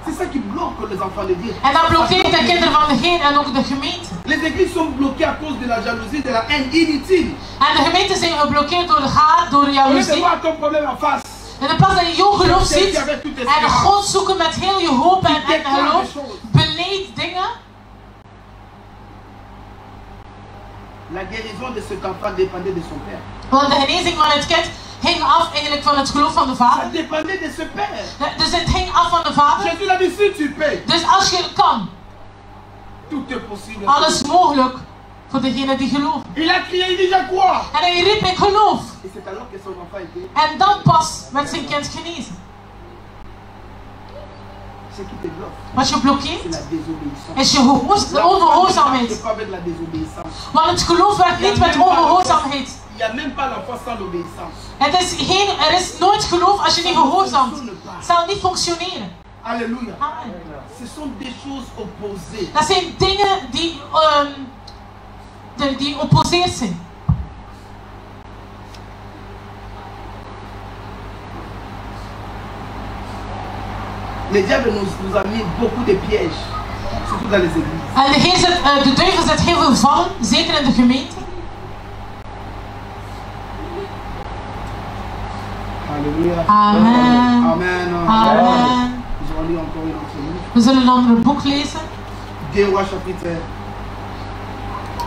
Speaker 3: C'est ça qui bloque les enfants de Dieu.
Speaker 1: En dat blokkeert de kinderen van de Heer en ook de gemeente.
Speaker 3: Les églises sont bloquées à cause de la jalousie, de la haine inutile.
Speaker 1: En de gemeenten zijn geblokkeerd door de haat, door de
Speaker 3: Au lieu de
Speaker 1: jaloezie.
Speaker 3: voir ton problème en face.
Speaker 1: In de plaats dat je jouw geloof ziet en God zoeken met heel je hoop en geloof, beleid dingen.
Speaker 3: La guérison de cet enfant dépendait de son père.
Speaker 1: Want de genezing van het kind hing af eigenlijk van het geloof van de
Speaker 3: Ça
Speaker 1: vader.
Speaker 3: dépendait de ce père.
Speaker 1: Dus het hing af van de vader.
Speaker 3: Jésus l'a dit, si tu paies,
Speaker 1: Dus als je kan,
Speaker 3: tout est possible.
Speaker 1: alles mogelijk voor degene die geloven.
Speaker 3: Il a crié, il dit, je crois.
Speaker 1: En hij riep, ik geloof.
Speaker 3: Et c'est alors que son enfant était.
Speaker 1: En dan pas werd zijn kind genezen.
Speaker 3: Ce qui te bloque,
Speaker 1: Wat je blokkeert,
Speaker 3: c'est la désobéissance.
Speaker 1: is je de
Speaker 3: La foi ne marche
Speaker 1: ongehoorzaamheid.
Speaker 3: pas avec la désobéissance.
Speaker 1: Want het geloof werkt niet met ongehoorzaamheid.
Speaker 3: Il n'y a même pas la foi sans l'obéissance.
Speaker 1: Er is nooit geloof als je niet gehoorzaamt. Het zal niet functioneren.
Speaker 3: Alléluia.
Speaker 1: Amen.
Speaker 3: Ce sont des choses opposées.
Speaker 1: Dat zijn dingen die opposeerd zijn.
Speaker 3: Le diable nous a mis beaucoup de pièges, surtout dans les églises.
Speaker 1: En de duivel zet heel veel vallen, zeker in de gemeente.
Speaker 3: Alléluia.
Speaker 1: Amen.
Speaker 3: Amen.
Speaker 1: Amen.
Speaker 3: Nous allons lire encore une autre livre.
Speaker 1: We zullen een ander boek lezen.
Speaker 3: 2 Rois chapitre.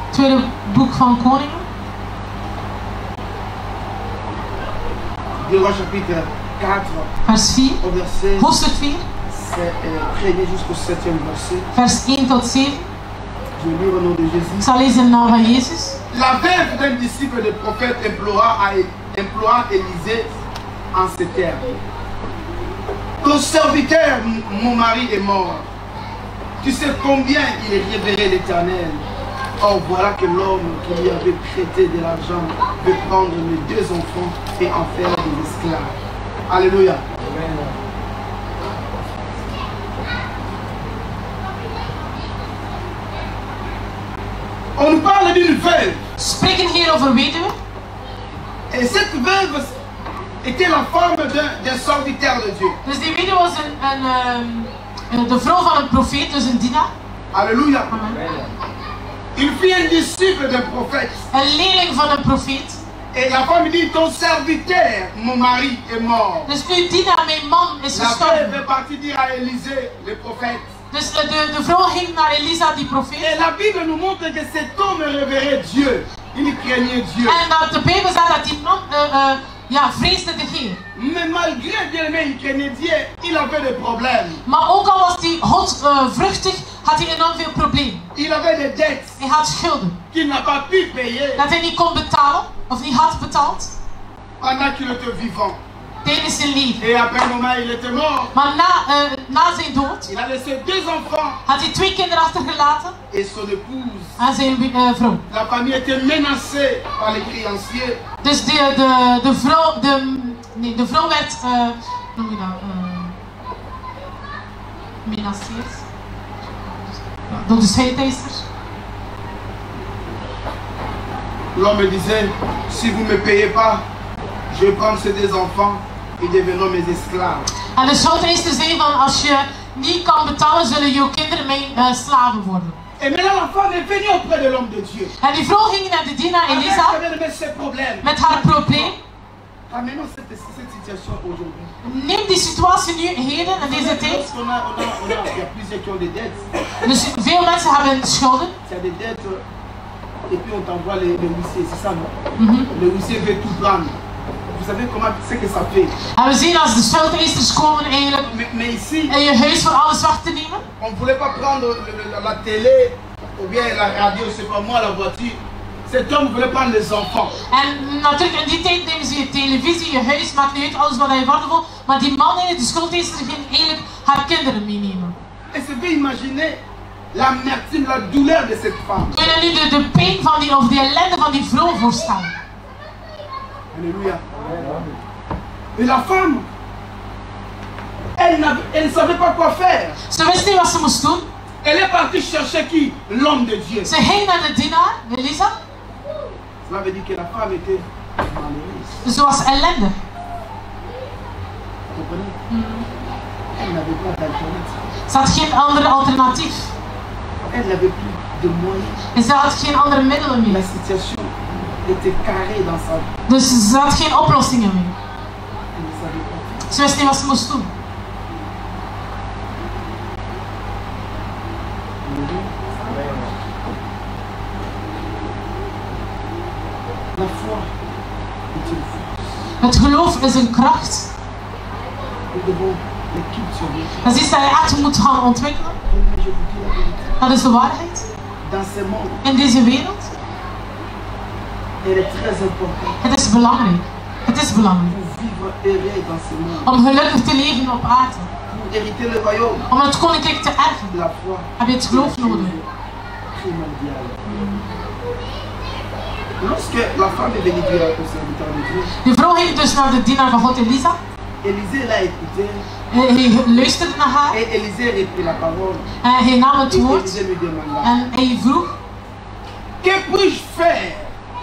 Speaker 1: Tweede boek van Koningen.
Speaker 3: 2 Rois chapitre 4
Speaker 1: Vers 4.
Speaker 3: au verset.
Speaker 1: Hoofdstuk 4.
Speaker 3: C'est premier jusqu'au 7e verset.
Speaker 1: Vers 1 tot 7.
Speaker 3: Je lis au nom de Jésus.
Speaker 1: Ik zal lezen in de naam van Jezus.
Speaker 3: La veuve d'un disciple du prophète implora Élisée en ces termes. Ton serviteur, mon mari, est mort. Tu sais combien il révérait l'Éternel. Or voilà que l'homme qui lui avait prêté de l'argent veut prendre mes 2 enfants et en faire des esclaves. Alléluia. veuve.
Speaker 1: Spreken hier over weduwe.
Speaker 3: Et cette veuve était la femme d'un serviteur de Dieu.
Speaker 1: Dus die weduwe was de vrouw van een profeet, dus een dienaar.
Speaker 3: Alléluia.
Speaker 1: Amen.
Speaker 3: Il fut un disciple d'un prophète.
Speaker 1: Een leerling van een profeet.
Speaker 3: Et la femme dit, ton serviteur, mon mari, est mort.
Speaker 1: Dus uw dienaar, mijn man, is
Speaker 3: La veuve
Speaker 1: gestorven.
Speaker 3: est partie dire à Élisée, le prophète.
Speaker 1: Dus de vrouw ging naar Elisa, die
Speaker 3: Et
Speaker 1: profeet.
Speaker 3: la Bible nous montre que cet homme révérait Dieu. Il craignait Dieu.
Speaker 1: En dat de Bijbel zegt dat die man vreesde de Heer.
Speaker 3: Mais malgré bien aimé, il craignait Dieu, il avait des problèmes.
Speaker 1: Maar ook al was hij godvruchtig, had hij enorm veel problemen.
Speaker 3: Il avait des dettes
Speaker 1: Hij had schulden.
Speaker 3: qu'il n'a pas pu payer
Speaker 1: Dat hij niet kon betalen, of niet had betaald,
Speaker 3: pendant qu'il était vivant.
Speaker 1: tijdens zijn leven.
Speaker 3: Et après un moment, il était mort.
Speaker 1: Maar na zijn dood
Speaker 3: Il a laissé 2 enfants
Speaker 1: had hij 2 kinderen achtergelaten
Speaker 3: et son épouse.
Speaker 1: en zijn vrouw.
Speaker 3: La famille était menacée par les créanciers.
Speaker 1: Dus de vrouw werd, hoe noem je dat, menaceerd. Door de scheideisers.
Speaker 3: L'homme disait, si vous ne me payez pas, je vais prendre ces 2 enfants et deviendront mes esclaves.
Speaker 1: En de scheideisers zei van, als je niet kan betalen, zullen jouw kinderen mijn slaven worden.
Speaker 3: Et maintenant la femme est venue auprès de l'homme de Dieu.
Speaker 1: En die vrouw ging naar de dienaar Elisa
Speaker 3: Avec ses problèmes.
Speaker 1: met haar probleem.
Speaker 3: Ramenons cette situation aujourd'hui.
Speaker 1: Neem die situatie nu heden in deze tijd.
Speaker 3: Il y a plusieurs qui ont des dettes.
Speaker 1: Dus veel mensen hebben schulden.
Speaker 3: Tu as des dettes et puis on t'envoie les huissiers, c'est ça non? Le huissier veut tout prendre. Vous savez comment c'est que ça fait?
Speaker 1: En we zien als de schuldeisers komen eigenlijk
Speaker 3: Mais ici,
Speaker 1: in je huis voor alles weg te nemen.
Speaker 3: on ne voulait pas prendre la télé ou bien la radio, c'est pas moi, la voiture. Cet homme voulait prendre les enfants.
Speaker 1: En natuurlijk in die tijd nemen ze je televisie, je huis, maakt niet uit alles wat hij worden wil. Maar die man, de schuldeiser, ging eigenlijk haar kinderen meenemen.
Speaker 3: Et je peux imaginer l'amertume, la douleur de cette femme.
Speaker 1: Kun je nu de pijn van die, of de ellende van die vrouw voorstellen?
Speaker 3: Alléluia. Et la femme, elle ne savait pas quoi faire.
Speaker 1: Ze wist niet wat ze moest doen.
Speaker 3: Elle est partie chercher qui? L'homme de Dieu.
Speaker 1: Ze ging naar de dienaar, Elisa.
Speaker 3: Cela veut dire que la femme était malheureuse.
Speaker 1: Dus ze was ellendig.
Speaker 3: Vous comprenez? Elle n'avait pas d'alternative.
Speaker 1: Ze had geen andere alternatief.
Speaker 3: Elle n'avait plus de moyens.
Speaker 1: En ze had geen andere middelen
Speaker 3: La
Speaker 1: meer.
Speaker 3: situation était carrée dans sa vie.
Speaker 1: Dus ze had geen oplossingen meer.
Speaker 3: Elle ne savait pas.
Speaker 1: Ze wist niet wat ze moest doen.
Speaker 3: La foi est une force.
Speaker 1: Het geloof is een kracht.
Speaker 3: Nous devons les cultiver.
Speaker 1: Dat is iets dat je echt moet gaan ontwikkelen.
Speaker 3: Mais je vous dis la vérité.
Speaker 1: Dat is de waarheid.
Speaker 3: Dans ce monde,
Speaker 1: In deze wereld.
Speaker 3: elle est très importante
Speaker 1: Het is belangrijk. Het is belangrijk.
Speaker 3: pour vivre heureux dans ce monde.
Speaker 1: Om gelukkig te leven op aarde.
Speaker 3: Pour hériter le royaume.
Speaker 1: Om het koninkrijk te erven.
Speaker 3: La foi
Speaker 1: Heb je het geloof nodig.
Speaker 3: primordiale. Lorsque la femme est venue dire au serviteur de Dieu,
Speaker 1: Die vrouw ging dus naar de dienaar van God Elisa.
Speaker 3: Élisée l'a écouté
Speaker 1: Hij luisterde naar haar.
Speaker 3: et Élisée reprit la parole.
Speaker 1: En hij nam het
Speaker 3: Et
Speaker 1: woord.
Speaker 3: Élisée lui demanda,
Speaker 1: En hij vroeg.
Speaker 3: que puis-je faire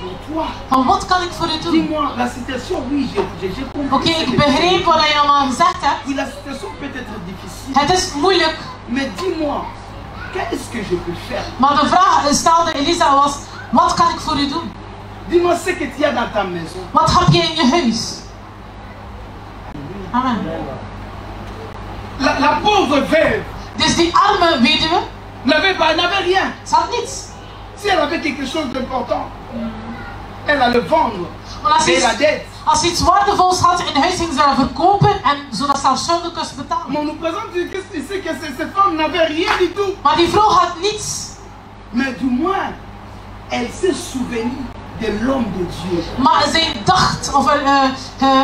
Speaker 3: pour toi?
Speaker 1: Van wat kan ik voor u doen?
Speaker 3: Dis-moi, la situation, oui, j'ai compris.
Speaker 1: Oké, ik begreep wat je allemaal gezegd hebt.
Speaker 3: Oui, la situation peut être difficile.
Speaker 1: Het is moeilijk.
Speaker 3: Mais dis-moi, qu'est-ce que je peux faire?
Speaker 1: Maar de vraag stelde Elisa was. Wat kan ik voor u doen?
Speaker 3: Dis-moi ce que tu as dans ta maison.
Speaker 1: Wat heb je in je huis? Amen.
Speaker 3: La pauvre veuve
Speaker 1: Dus die arme weduwe,
Speaker 3: n'avait rien.
Speaker 1: ze had niets.
Speaker 3: Si elle avait quelque chose d'important, elle allait vendre.
Speaker 1: Want
Speaker 3: Et la dette.
Speaker 1: als ze iets waardevols had in huis, ging ze dat verkopen en zodat ze haar schulden kon betalen.
Speaker 3: Mais on nous présente ici que ces femmes n'avaient rien du tout.
Speaker 1: Maar die vrouw had niets.
Speaker 3: Mais du moins, elle s'est souvenue de l'homme de Dieu.
Speaker 1: Maar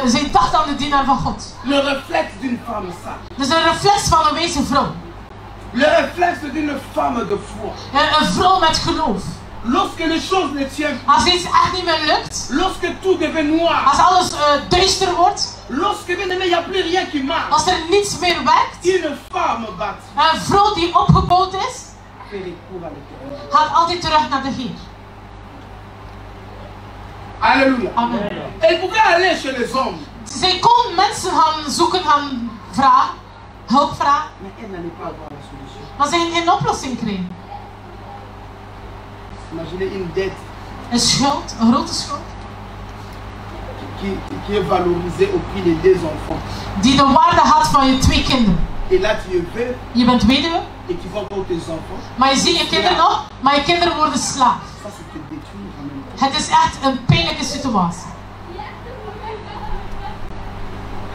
Speaker 1: zij dacht aan de dienaar van God.
Speaker 3: Le réflexe d'une femme sage.
Speaker 1: Dus een reflex van een wijze vrouw.
Speaker 3: Le réflexe d'une femme de foi.
Speaker 1: Een vrouw met geloof.
Speaker 3: Lorsque les choses ne tiennent
Speaker 1: Als iets echt niet meer lukt,
Speaker 3: plus, lorsque tout devient noir,
Speaker 1: als alles duister wordt,
Speaker 3: lorsque bien aimé, il n'y a plus rien qui marche,
Speaker 1: als er niets meer werkt,
Speaker 3: une femme bâtie
Speaker 1: een vrouw die opgebouwd is,
Speaker 3: fait recours à l'Éternel.
Speaker 1: gaat altijd terug naar de Heer.
Speaker 3: Alléluia.
Speaker 1: Amen.
Speaker 3: Elle pouvait aller chez les hommes.
Speaker 1: Zij kon mensen gaan zoeken, gaan vragen, hulp vragen,
Speaker 3: Mais elle n'allait pas avoir la solution.
Speaker 1: maar ze ging geen oplossing krijgen.
Speaker 3: Imaginez une dette
Speaker 1: Een schuld, een grote schuld,
Speaker 3: qui est valorisée au prix des 2 enfants.
Speaker 1: die de waarde had van je 2 kinderen.
Speaker 3: Et là, tu es veuve
Speaker 1: Je bent weduwe,
Speaker 3: et tu vois encore tes enfants.
Speaker 1: maar je ziet je kinderen nog, maar je kinderen worden slaaf.
Speaker 3: Ça, c'est te détruire en même temps.
Speaker 1: Het is echt een pijnlijke situatie.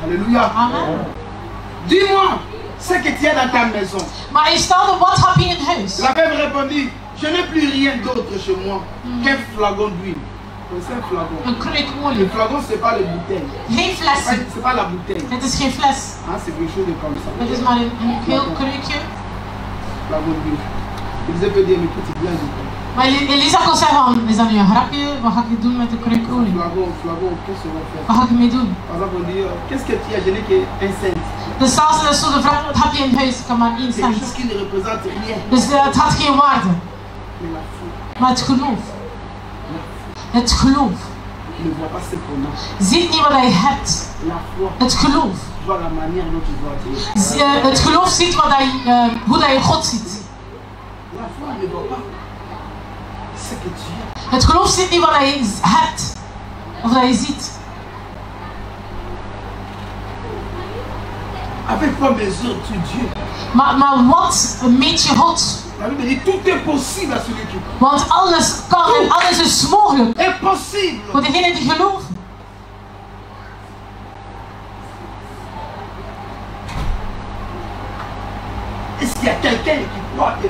Speaker 3: Alléluia.
Speaker 1: Amen.
Speaker 3: Dis-moi ce que tu as dans ta maison.
Speaker 1: Maar je stelde, wat heb je in huis?
Speaker 3: La veuve répondit, je n'ai plus rien d'autre chez moi qu'un flagon d'huile. C'est un flagon.
Speaker 1: Een kruik
Speaker 3: Le
Speaker 1: olie.
Speaker 3: flagon, ce n'est pas les bouteilles.
Speaker 1: Geen flessen.
Speaker 3: C'est pas la bouteille.
Speaker 1: Het is geen fles.
Speaker 3: Hein, c'est quelque chose de comme ça.
Speaker 1: Het is maar een heel kruikje.
Speaker 3: Flagon d'huile. Ils peut dire, mais écoute, c'est bien du coup.
Speaker 1: Maar Elisa kon zeggen van, is dat nu een grapje? Wat ga ik doen met de kruik olie?
Speaker 3: Flagon, qu'est-ce qu'on va faire?
Speaker 1: Wat ga ik ermee doen?
Speaker 3: Par exemple, on dit, qu'est-ce que tu as? Je n'ai qu'un cent.
Speaker 1: Dus zelfs is zo de vraag, wat heb je in huis? Ik kan maar 1
Speaker 3: C'est quelque chose
Speaker 1: cent.
Speaker 3: qui ne représente rien.
Speaker 1: Dus het had geen waarde.
Speaker 3: Mais la foi,
Speaker 1: Maar het geloof. Het geloof.
Speaker 3: ne voit pas ce qu'on a.
Speaker 1: Ziet niet wat hij hebt.
Speaker 3: La foi
Speaker 1: Het geloof.
Speaker 3: voit la manière dont tu dois dire.
Speaker 1: Het geloof ziet wat hij, hoe hij God ziet.
Speaker 3: La foi ne voit pas ce que tu as.
Speaker 1: Het geloof ziet niet wat hij hebt. Of dat hij ziet.
Speaker 3: Avec quoi mesures-tu Dieu?
Speaker 1: Maar wat meet je God?
Speaker 3: La Bible dit, tout est possible à celui qui croit.
Speaker 1: Want alles kan en alles is mogelijk.
Speaker 3: Est possible.
Speaker 1: Voor degenen die geloven.
Speaker 3: Est-ce qu'il y a quelqu'un qui croit que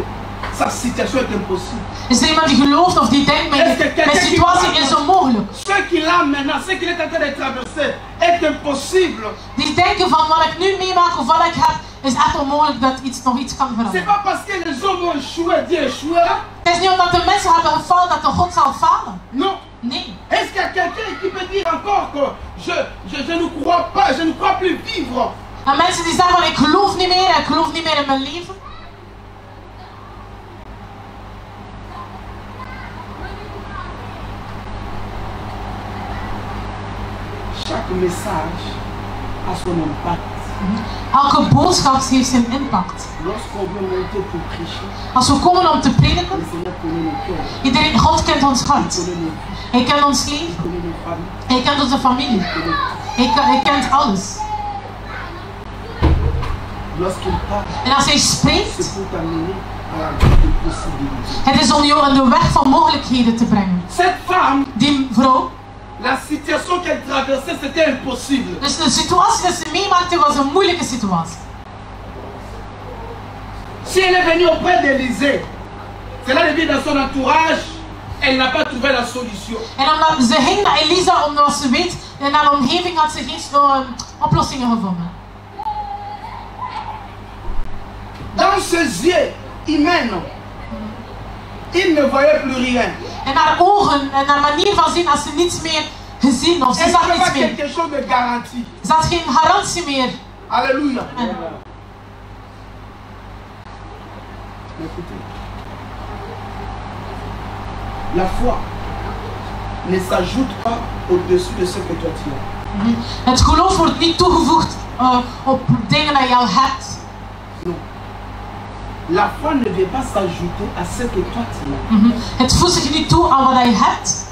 Speaker 3: sa situation est impossible?
Speaker 1: Is er iemand die gelooft of die denkt, mijn situatie is onmogelijk?
Speaker 3: Ce qu'il a maintenant, ce qu'il est en train de traverser est impossible.
Speaker 1: Die denken van wat ik nu meemaak of wat ik heb, is echt onmogelijk dat nog iets kan
Speaker 3: C'est
Speaker 1: veranderen.
Speaker 3: pas parce que les hommes ont échoué, Dieu échouera.
Speaker 1: Het is niet omdat de mensen hebben gefaald dat de God zal falen.
Speaker 3: Non.
Speaker 1: Nee.
Speaker 3: Est-ce qu'il y a quelqu'un qui peut dire encore que je ne crois pas, je ne crois plus vivre?
Speaker 1: En mensen die zeggen van ik geloof niet meer, ik geloof niet meer in mijn leven.
Speaker 3: Chaque message a son impact.
Speaker 1: Elke boodschap heeft zijn impact.
Speaker 3: Lorsqu'on veut monter pour prêcher,
Speaker 1: Als we komen om te prediken,
Speaker 3: le Seigneur connaît nos cœurs,
Speaker 1: iedereen, God kent ons
Speaker 3: il
Speaker 1: hart.
Speaker 3: connaît nos vies,
Speaker 1: Hij kent ons
Speaker 3: il
Speaker 1: leven.
Speaker 3: connaît nos familles,
Speaker 1: Hij kent onze familie.
Speaker 3: il connaît tout.
Speaker 1: Hij kent alles.
Speaker 3: Lorsqu'il parle,
Speaker 1: En als hij spreekt,
Speaker 3: c'est pour t'amener à la vie de possibilités.
Speaker 1: het is om jou in de weg van mogelijkheden te brengen.
Speaker 3: Cette femme,
Speaker 1: Die vrouw,
Speaker 3: la situation qu'elle traversait, c'était impossible.
Speaker 1: dus de situatie dat ze meemaakte was een moeilijke situatie.
Speaker 3: Si elle est venue auprès d'Élisée, cela devient dans son entourage, elle n'a pas trouvé la solution.
Speaker 1: En omdat ze ging naar Elisa, omdat ze weet, in haar omgeving had ze geen oplossingen gevonden.
Speaker 3: Dans ses yeux humains, il ne voyait plus rien.
Speaker 1: En haar ogen en haar manier van zien, als ze niets meer gezien of ze
Speaker 3: Elle
Speaker 1: zag
Speaker 3: n'avait
Speaker 1: niets
Speaker 3: pas
Speaker 1: meer.
Speaker 3: quelque chose de garanti.
Speaker 1: Ze had geen garantie meer.
Speaker 3: Alléluia.
Speaker 1: En
Speaker 3: Mais écoutez, la foi ne s'ajoute pas au-dessus de ce que toi tu as.
Speaker 1: het geloof wordt niet toegevoegd op dingen die je al hebt.
Speaker 3: Non. La foi ne vient pas s'ajouter à ce que toi tu as.
Speaker 1: Het voegt zich niet toe aan wat je hebt.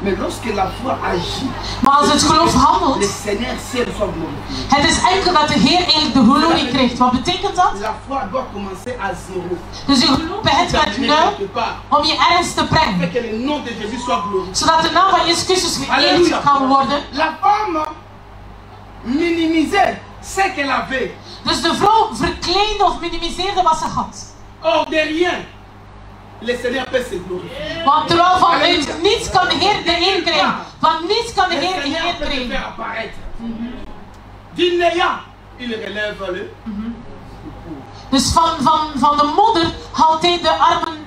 Speaker 3: Mais lorsque la foi agit,
Speaker 1: Maar als het geloof
Speaker 3: le
Speaker 1: handelt,
Speaker 3: Seigneur ciel soit glorifié.
Speaker 1: het is enkel dat de Heer eigenlijk de glorie krijgt. Wat betekent dat?
Speaker 3: La foi doit commencer à zéro.
Speaker 1: Dus je geloof begint met
Speaker 3: Terminer
Speaker 1: nul
Speaker 3: quelque part.
Speaker 1: om je ergens te
Speaker 3: Fait
Speaker 1: brengen.
Speaker 3: que le nom de Jésus soit glorifié.
Speaker 1: Zodat de naam van Jezus Christus geëerd
Speaker 3: Alléluia.
Speaker 1: kan worden.
Speaker 3: La femme minimisait ce qu'elle avait.
Speaker 1: Dus de vrouw verkleinde of minimiseerde wat ze had.
Speaker 3: Or de rien, le Seigneur peut se glorifier.
Speaker 1: Want terwijl vanuit niets kan de Heer de eer krijgen. Van niets kan de
Speaker 3: Le
Speaker 1: Heer de
Speaker 3: Seigneur
Speaker 1: eer
Speaker 3: peut te
Speaker 1: krijgen.
Speaker 3: faire apparaître. Du néant, il relève le.
Speaker 1: Dus van de modder haalt hij de armen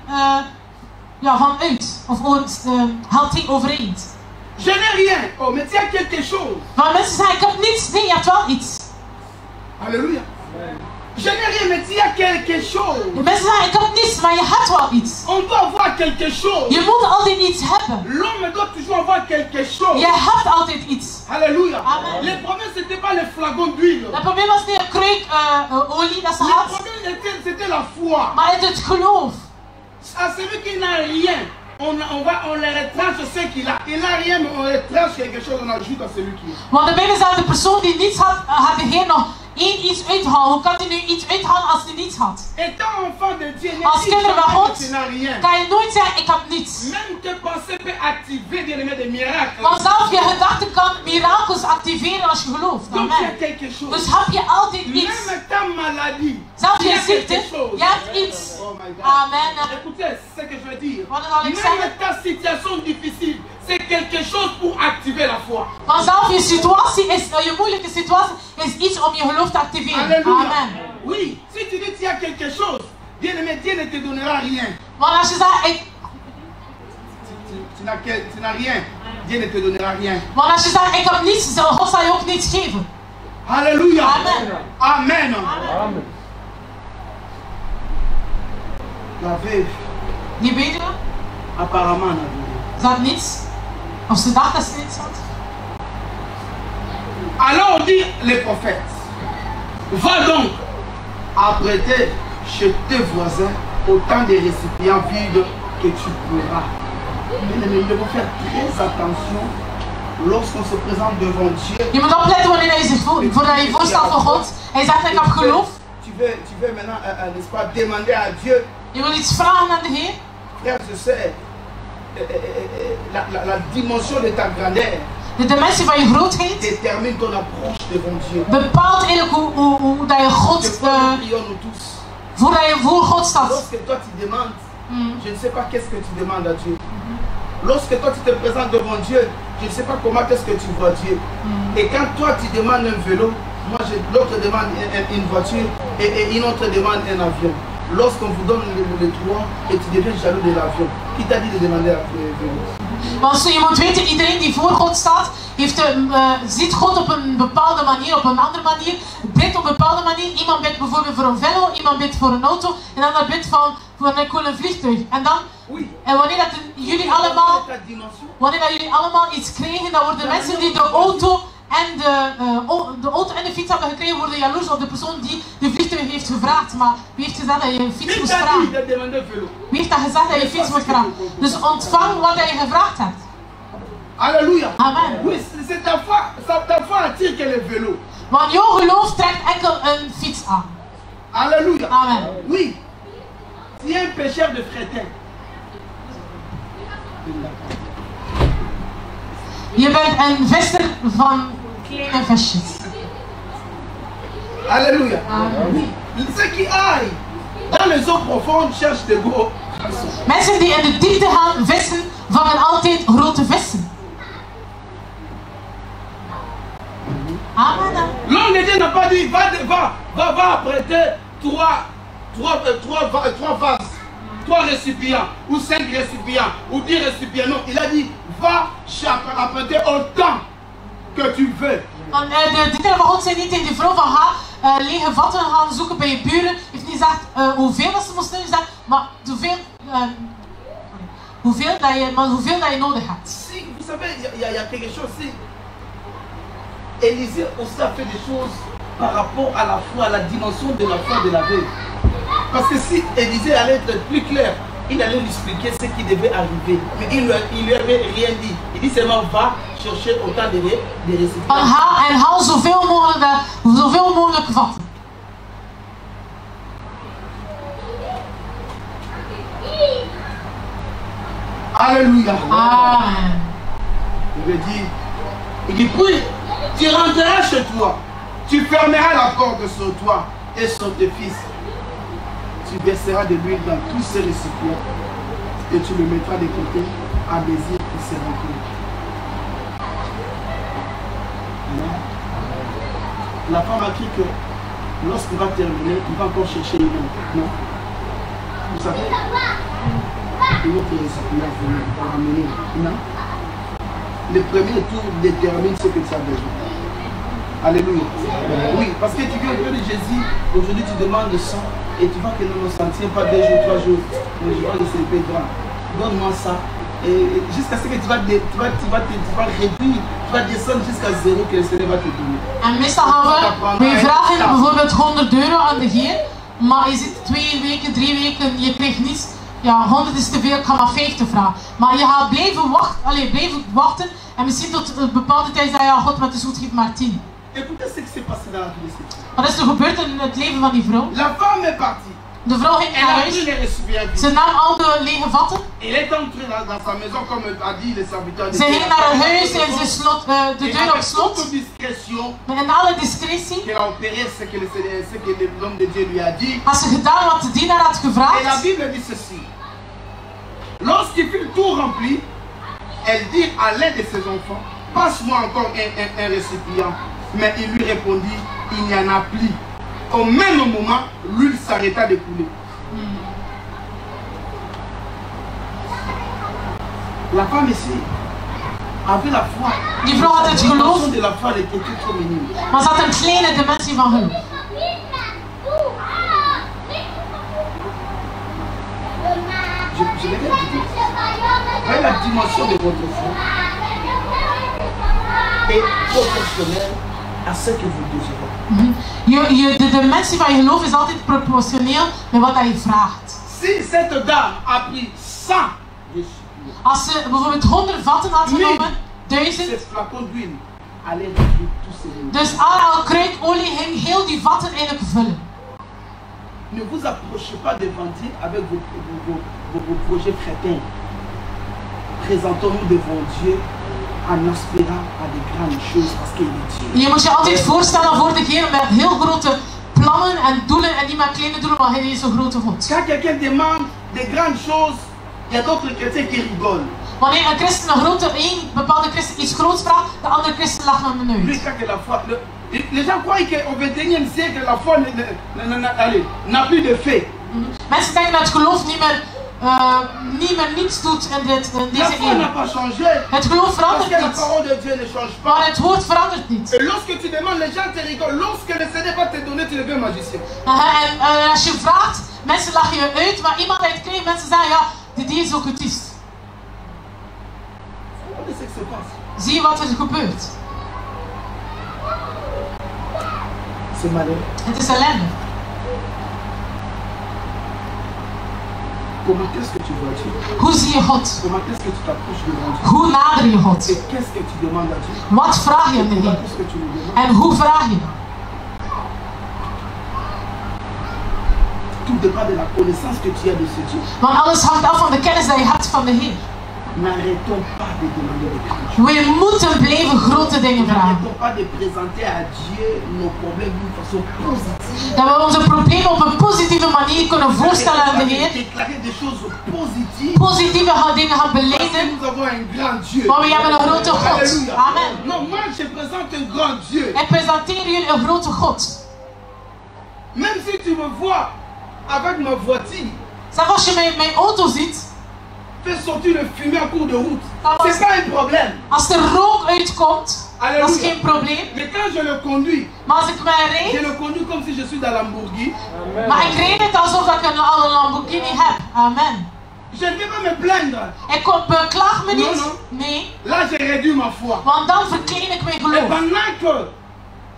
Speaker 1: vanuit. Of haalt hij overeind.
Speaker 3: Je n'ai rien. Oh, mais tu as quelque chose.
Speaker 1: Maar mensen zeggen, ik heb niets. Nee, je hebt wel iets.
Speaker 3: Alléluia. Je n'ai rien, mais il y a quelque chose.
Speaker 1: De mensen zeggen, ik heb niets, maar je hebt wel iets.
Speaker 3: On doit avoir quelque chose.
Speaker 1: Je moet altijd iets hebben.
Speaker 3: L'homme doit toujours avoir quelque chose.
Speaker 1: Je hebt altijd iets.
Speaker 3: Alléluia.
Speaker 1: Amen.
Speaker 3: Le problème, ce n'était pas les flacons d'huile.
Speaker 1: Het probleem was niet een kreuk olie dat ze
Speaker 3: Le
Speaker 1: had,
Speaker 3: problème, c'était la foi.
Speaker 1: maar het geloof.
Speaker 3: À celui qui n'a rien, on le retranche ce qu'il a. Il n'a rien, mais on retranche quelque chose, on ajoute à celui qui a.
Speaker 1: Want de Bijbel zegt, de persoon die niets had, had de Heer nog iets uithalen. Hoe kan hij nu iets uithalen als hij niets had?
Speaker 3: Étant enfant de Dieu,
Speaker 1: Als kinderen van God
Speaker 3: tu n'as rien.
Speaker 1: kan je nooit zeggen, ik heb niets.
Speaker 3: Même tes pensées peuvent activer des miracles.
Speaker 1: Want zelf je gedachten kan mirakels activeren als je gelooft.
Speaker 3: Donc il y a
Speaker 1: Amen.
Speaker 3: quelque chose.
Speaker 1: Dus heb je altijd iets.
Speaker 3: Même ta maladie,
Speaker 1: Zelf
Speaker 3: il y
Speaker 1: je
Speaker 3: a quelque
Speaker 1: ziekte,
Speaker 3: chose.
Speaker 1: je hebt iets.
Speaker 3: Oh my God.
Speaker 1: Amen.
Speaker 3: Écoutez ce que je veux dire.
Speaker 1: Wat zal ik zeggen?
Speaker 3: Même ta situation difficile, c'est quelque chose pour activer la foi.
Speaker 1: Want zelf je situatie is, je moeilijke situatie, is iets om je geloof te activeren.
Speaker 3: Alléluia.
Speaker 1: Amen.
Speaker 3: Oui, si tu dis qu'il y a quelque chose, bien aimé, Dieu ne te donnera rien.
Speaker 1: Want als je zegt,
Speaker 3: Tu n'as rien, Dieu ne te donnera rien.
Speaker 1: want als je zegt, ik heb niets, God zal je ook niets geven.
Speaker 3: Alléluia.
Speaker 1: Amen.
Speaker 3: Amen.
Speaker 4: Amen.
Speaker 3: La veuve,
Speaker 1: Die weduwe,
Speaker 3: apparemment, n'a rien.
Speaker 1: ze had niets. Of ze dacht dat ze niets had.
Speaker 3: Alors on dit les prophètes, va donc apprêter chez tes voisins autant de récipients vides que tu pourras. Mais il faut faire très attention lorsqu'on se présente devant Dieu.
Speaker 1: Je moet opletten wanneer je voordat je voorstelt voor God. Hij zegt, ik heb geloof.
Speaker 3: Tu veux maintenant, n'est-ce pas, demander à Dieu.
Speaker 1: Je wil iets vragen aan de Heer.
Speaker 3: Frère, je sais, la dimension de ta grandeur
Speaker 1: De dimensie van je grootheid
Speaker 3: détermine ton approche devant Dieu.
Speaker 1: bepaalt eigenlijk hoe dat je God,
Speaker 3: C'est pourquoi nous prions nous tous.
Speaker 1: voordat je voor God staat.
Speaker 3: Lorsque toi tu demandes, je ne sais pas qu'est-ce que tu demandes à Dieu. Lorsque toi tu te présentes devant Dieu, je ne sais pas comment qu'est-ce que tu vois Dieu. Et quand toi tu demandes un vélo, moi l'autre demande une voiture et une autre demande un avion. Lorsqu'on vous donne le droit et tu deviens jaloux de l'avion, qui t'a dit de demander un vélo?
Speaker 1: Want je moet weten, iedereen die voor God staat, ziet God op een bepaalde manier, op een andere manier, bidt op een bepaalde manier. Iemand bidt bijvoorbeeld voor een velo, iemand bidt voor een auto, en dan bidt van ik wil een vliegtuig. En dan, en wanneer dat jullie allemaal iets krijgen, dan worden mensen die de auto en de auto en de fiets hebben gekregen, worden jaloers op de persoon die de vliegtuig heeft gevraagd. Maar wie heeft gezegd dat je een fiets moest vragen? Wie heeft dat gezegd dat je fiets moet vragen? Dus ontvang wat je gevraagd hebt.
Speaker 3: Alléluia.
Speaker 1: Amen.
Speaker 3: Oui, c'est ta foi attire que le vélo.
Speaker 1: Want jouw geloof trekt enkel een fiets aan.
Speaker 3: Alléluia.
Speaker 1: Amen.
Speaker 3: Oui. Tu es un pécheur de frétin.
Speaker 1: Je bent een visser van kleine visjes.
Speaker 3: Alléluia.
Speaker 1: Amen.
Speaker 3: Ceux qui aillent dans les eaux profondes cherchent de gros.
Speaker 1: Mensen die in de diepte gaan vissen, vangen altijd grote vissen. Amen.
Speaker 3: L'homme de Dieu n'a pas dit va apprêter trois vases, 3 récipients, ou 5 récipients, ou 10 récipients. Non, il a dit va apprêter autant que tu veux.
Speaker 1: De titel van God zei niet tegen de vrouw van ga lege vatten gaan zoeken bij je buren. Heeft niet gezegd hoeveel dat ze moesten zeggen, maar hoeveel dat je nodig hebt.
Speaker 3: Si, vous savez, il y a quelque chose ici. Élisée aussi a fait des choses par rapport à la foi, à la dimension de la foi de la veuve. Parce que si Élisée allait être plus clair, il allait lui expliquer ce qui devait arriver. Mais il lui avait rien dit. Il dit seulement va chercher autant de récipients.
Speaker 1: En haal zoveel mogelijk vatten.
Speaker 3: Alléluia.
Speaker 1: Amen.
Speaker 3: Il dit, puis tu rentreras chez toi, tu fermeras la porte sur toi et sur tes fils. Tu verseras de l'huile dans tous ces récipients et tu le mettras de côté à désir qui se remplit. La femme a dit que lorsqu'il va terminer, il va encore chercher une autre. Non. Vous savez, une autre récipient pour ramener. Non. Le premier tour détermine ce que tu as besoin. Alléluia. Oui, parce que tu viens auprès de Jésus, aujourd'hui tu demandes le sang et tu vois que nous ne sentions pas 2 jours, 3 jours. Mais je vois que c'est grand. Donne-moi ça. Et jusqu'à ce que tu vas réduire, tu vas descendre jusqu'à 0 que le Seigneur va te donner.
Speaker 1: En meestal gaan we vragen bijvoorbeeld 100 euro aan de Heer, maar je zit 2 weken, 3 weken, je krijgt niets. Ja, 100 is te veel, ik ga maar 50 vragen. Maar je gaat blijven wachten en misschien tot een bepaalde tijd zeggen, ja God, met de zoet geeft maar 10.
Speaker 3: Écoutez ce qui s'est passé dans la vie de cette femme.
Speaker 1: Wat is er gebeurd in het leven van die vrouw?
Speaker 3: La femme est partie.
Speaker 1: De vrouw ging naar huis, ze nam al de lege vatten.
Speaker 3: Elle est entrée dans sa maison, comme a dit le serviteur de
Speaker 1: Ze ging naar haar huis en ze slot de deur op slot. Met in alle discretie.
Speaker 3: Elle a opéré ce que l'homme de Dieu lui a dit.
Speaker 1: Had ze gedaan wat de dienaar had gevraagd.
Speaker 3: Et la Bible dit ceci. Lorsqu'il fut tout rempli, elle dit à l'un de ses enfants, passe-moi encore un récipient. Mais il lui répondit, il n'y en a plus. Au même moment, l'huile s'arrêta de couler. La femme ici avait la foi.
Speaker 1: Die vrouw had het geloof,
Speaker 3: de la foi était trop minime.
Speaker 1: maar ze had een kleine dimensie van geloof.
Speaker 3: Je vais dire. Voyez la dimension de votre foi est proportionnelle à ce que vous désirez.
Speaker 1: De dimensie van je geloof is altijd proportioneel met wat je vraagt.
Speaker 3: Si cette dame a pris 100 récipients,
Speaker 1: als ze bijvoorbeeld 100 vatten had genomen, 1000,
Speaker 3: cette flacon d'huile allait remplir tous ces récipients.
Speaker 1: dus al kruikolie ging heel die vatten eigenlijk vullen.
Speaker 3: Ne vous approchez pas devant Dieu avec vos projets crétins. Présentons-nous devant Dieu en aspirant à de grandes choses parce qu'il est Dieu.
Speaker 1: Je moet je altijd voorstellen voor de Heer met heel grote plannen en doelen en niet met kleine doelen, maar hij is zo'n grote God.
Speaker 3: Quand quelqu'un demande de grandes choses, il y a d'autres chrétiens qui rigolent.
Speaker 1: Wanneer een christen een bepaalde christen iets groots vraagt, de andere christen lachen hem uit.
Speaker 3: Lui, quand la foi, les gens croient qu'au XXIe siècle, la foi n'a plus de fait.
Speaker 1: Mensen denken dat het geloof niet meer niets doet in deze eeuw. Het geloof verandert niet. Maar het woord verandert niet.
Speaker 3: Et lorsque tu demandes, les gens te rigolent. Lorsque le Seigneur va te donner, tu deviens magicien.
Speaker 1: En als je vraagt, mensen lachen je uit, maar iemand uit krijgt, mensen zeggen ja, die is ook autist. Zie je wat er gebeurt? Het is ellende.
Speaker 3: Comment est-ce que tu vois Dieu?
Speaker 1: Hoe zie je God?
Speaker 3: Comment est-ce que tu t'approches devant Dieu?
Speaker 1: Hoe nader je God?
Speaker 3: Et qu'est-ce que tu demandes à Dieu?
Speaker 1: Wat vraag je aan de Heer? En hoe vraag je?
Speaker 3: Tout dépend de la connaissance que tu as de ce Dieu.
Speaker 1: Want alles hangt af van de kennis die je hebt van de Heer.
Speaker 3: N'arrêtons pas de demander des grandes choses.
Speaker 1: We moeten blijven grote dingen vragen.
Speaker 3: N'arrêtons pas de présenter à Dieu nos problèmes d'une façon positive.
Speaker 1: Dat we onze problemen op een positieve manier kunnen voorstellen aan de Heer.
Speaker 3: Déclarer des choses positives.
Speaker 1: Positieve dingen gaan beleiden.
Speaker 3: Nous avons un grand Dieu.
Speaker 1: Maar we hebben een grote God. Amen.
Speaker 3: Non, moi je présente un grand Dieu.
Speaker 1: Ik presenteer jullie een grote God.
Speaker 3: Même si tu me vois avec ma voiture.
Speaker 1: Zelfs als je mijn auto ziet.
Speaker 3: Fait sortir le fumier en cours de route. C'est pas un problème.
Speaker 1: Als er rook uitkomt, dat is geen probleem.
Speaker 3: Mais quand je le conduis,
Speaker 1: maar als ik mij rijd,
Speaker 3: je le conduis comme si je suis dans Lamborghini.
Speaker 1: Maar ik rijd het alsof ik een Lamborghini heb. Amen.
Speaker 3: Je ne vais pas me plaindre.
Speaker 1: Ik beklaag me niet.
Speaker 3: Non.
Speaker 1: Nee.
Speaker 3: Là j'ai réduit ma foi.
Speaker 1: Want dan verklein ik mijn geloof.
Speaker 3: Et pendant que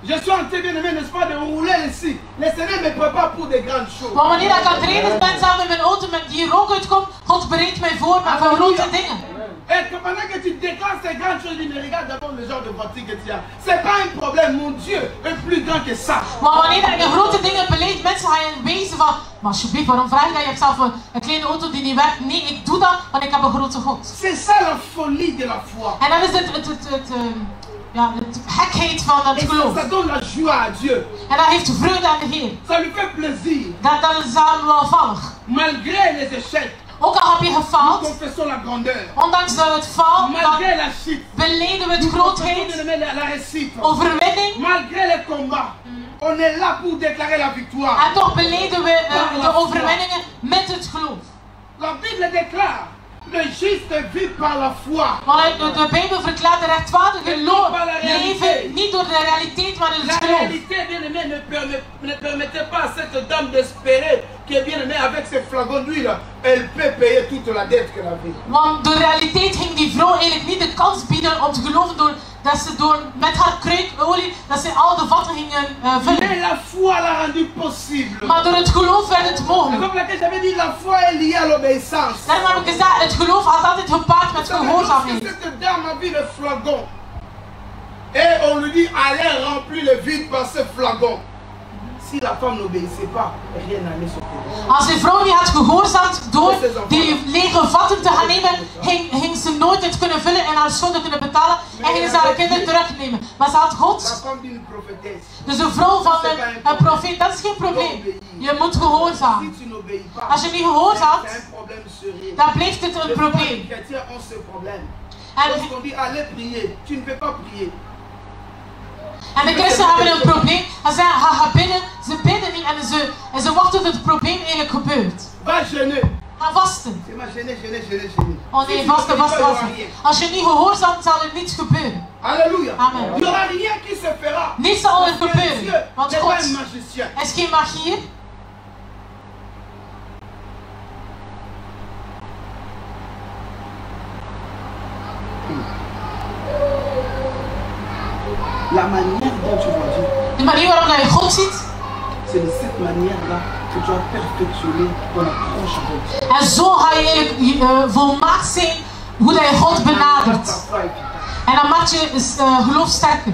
Speaker 3: je suis en train, bien aimé, n'est-ce pas, de rouler ici. Le Seigneur me prépare pour de grandes choses.
Speaker 1: Maar wanneer ik aan het rijden ben samen met mijn auto met die rook uitkomt, God bereidt mij voor met grote dingen.
Speaker 3: Et que pendant que tu déclares ces grandes choses, il me regarde d'abord le genre de voiture que tu as. C'est pas un problème, mon Dieu est plus grand que ça.
Speaker 1: Maar wanneer ik grote dingen beleid, mensen gaan je wezen van, maar alsjeblieft, waarom vraag je dat? Je hebt zelf een kleine auto die niet werkt. Nee, ik doe dat, want ik heb een grote God.
Speaker 3: C'est ça la folie de la foi.
Speaker 1: En dat is de gekheid van het geloof.
Speaker 3: Ça donne la joie à Dieu.
Speaker 1: En dat heeft vreugde aan de Heer.
Speaker 3: Ça lui fait plaisir.
Speaker 1: Dat is hem welvallig.
Speaker 3: Malgré les échecs.
Speaker 1: Ook al heb je gefaald.
Speaker 3: Nous confessons la grandeur.
Speaker 1: Ondanks het faal.
Speaker 3: Malgré la chute.
Speaker 1: Beleiden we de grootheid.
Speaker 3: La réussite.
Speaker 1: Overwinning.
Speaker 3: Malgré les combats. On est là pour déclarer la victoire.
Speaker 1: En toch beleiden we de overwinningen met het geloof.
Speaker 3: La Bible déclare. Le juste vit par la foi.
Speaker 1: Want de Bijbel verklaart de rechtvaardige leven niet door de realiteit, maar door het
Speaker 3: La
Speaker 1: geloof.
Speaker 3: réalité, bien aimé, ne permettait pas à cette dame d'espérer qui est bien aimée avec ses flacons d'huile. Elle peut payer toute la dette qu'elle avait.
Speaker 1: Want door de realiteit ging die vrouw eigenlijk niet de kans bieden om te geloven dat ze met haar kruikolie, dat ze al de vatten gingen vullen.
Speaker 3: Mais la foi l'a rendu possible.
Speaker 1: Maar door het geloof werd het
Speaker 3: C'est
Speaker 1: mogelijk.
Speaker 3: comme laquelle j'avais dit, la foi est liée à l'obéissance.
Speaker 1: Daarom heb ik gezegd, het geloof had altijd gepaard met
Speaker 3: Lorsque
Speaker 1: gehoorzaamheid.
Speaker 3: cette dame a vu le flagon et on lui dit allez remplir le vide par ce flagon. Si la femme n'obéissait pas, rien n'allait se produire.
Speaker 1: Als die vrouw niet had gehoorzaamd door die lege vatten te gaan nemen, ging ze nooit het kunnen vullen en haar schulden kunnen betalen en ging ze haar kinderen terugnemen. Maar ze had
Speaker 3: La
Speaker 1: God.
Speaker 3: femme d'une prophétesse.
Speaker 1: Dus de vrouw van een profeet, dat is geen probleem. Je moet gehoorzamen.
Speaker 3: Si tu n'obéis pas,
Speaker 1: Als je niet gehoorzaamt,
Speaker 3: c'est un problème sérieux.
Speaker 1: dan blijft het een
Speaker 3: Les
Speaker 1: probleem.
Speaker 3: chrétiens ont ce problème.
Speaker 1: En,
Speaker 3: Lorsqu'on dit allez prier, tu ne peux pas prier.
Speaker 1: en de christenen hebben een probleem. Ze zeggen, ga bidden. Ze bidden niet en ze wachten tot het probleem eigenlijk gebeurt.
Speaker 3: Va jeûner.
Speaker 1: Ga vasten.
Speaker 3: C'est ma jeûner.
Speaker 1: Oh nee, vasten. Als je niet gehoorzaamt, zal er niets gebeuren.
Speaker 3: Alléluia.
Speaker 1: Amen.
Speaker 3: Il n'y aura rien qui se fera.
Speaker 1: Niets zal er
Speaker 3: Parce que Dieu
Speaker 1: gebeuren. Want
Speaker 3: n'est pas un
Speaker 1: God
Speaker 3: magicien.
Speaker 1: is geen magier.
Speaker 3: La manière dont tu vois Dieu,
Speaker 1: De manier waarop je God ziet.
Speaker 3: c'est de cette manière-là que tu as perfectionné ton approche avec Dieu.
Speaker 1: En zo ga je eigenlijk volmaakt zijn hoe dat je God benadert.
Speaker 3: Ta foi efficace.
Speaker 1: En dan maakt je geloof sterker.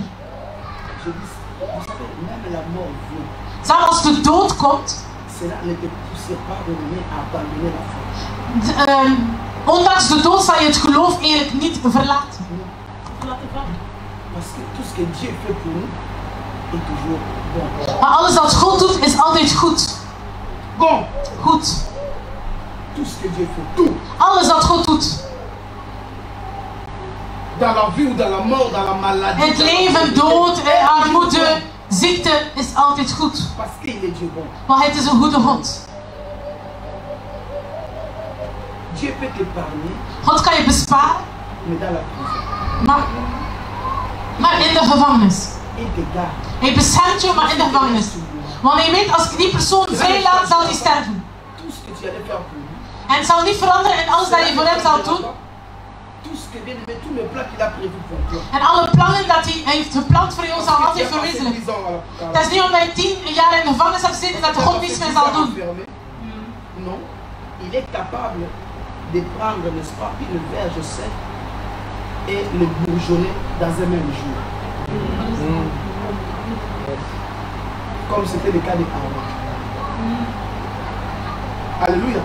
Speaker 3: Je dis, vous savez, même la mort vient.
Speaker 1: Zelfs als de dood komt,
Speaker 3: Cela ne te poussait pas de donner à abandonner la foi.
Speaker 1: ondanks de dood zal je het geloof eigenlijk niet verlaten.
Speaker 3: Parce que tout ce que Dieu fait pour nous est toujours bon.
Speaker 1: Maar alles wat God doet, is altijd goed.
Speaker 3: Bon,
Speaker 1: Goed.
Speaker 3: tout ce que Dieu fait, tout.
Speaker 1: Alles wat God doet.
Speaker 3: Dans la vie ou dans la mort, dans la maladie.
Speaker 1: Het
Speaker 3: dans la
Speaker 1: leven,
Speaker 3: pauvreté,
Speaker 1: dood, armoede, ziekte is altijd goed.
Speaker 3: Parce qu'il est Dieu bon.
Speaker 1: Want het is een goede God.
Speaker 3: Dieu peut t'épargner,
Speaker 1: God kan je besparen,
Speaker 3: mais dans la prison.
Speaker 1: maar in de gevangenis.
Speaker 3: Il te garde.
Speaker 1: Hij beschermt je, maar in de gevangenis. Want hij weet, als ik die persoon vrij laat, zal hij sterven.
Speaker 3: Tout ce que tu allais faire pour lui.
Speaker 1: En het zal niet veranderen in alles dat je voor hem zal doen.
Speaker 3: Tout ce que bien aimé, tous les plans qu'il a prévus pour toi.
Speaker 1: En alle plannen dat hij heeft gepland voor jou, zal altijd verwezenlijken. Het is niet omdat je 10 jaar in de gevangenis hebt gezeten dat God niets meer zal doen.
Speaker 3: Non, il est capable de prendre, n'est-ce pas, une verge sec et le bourgeonner dans un même jour. Comme c'était le cas de Aaron. Alléluia.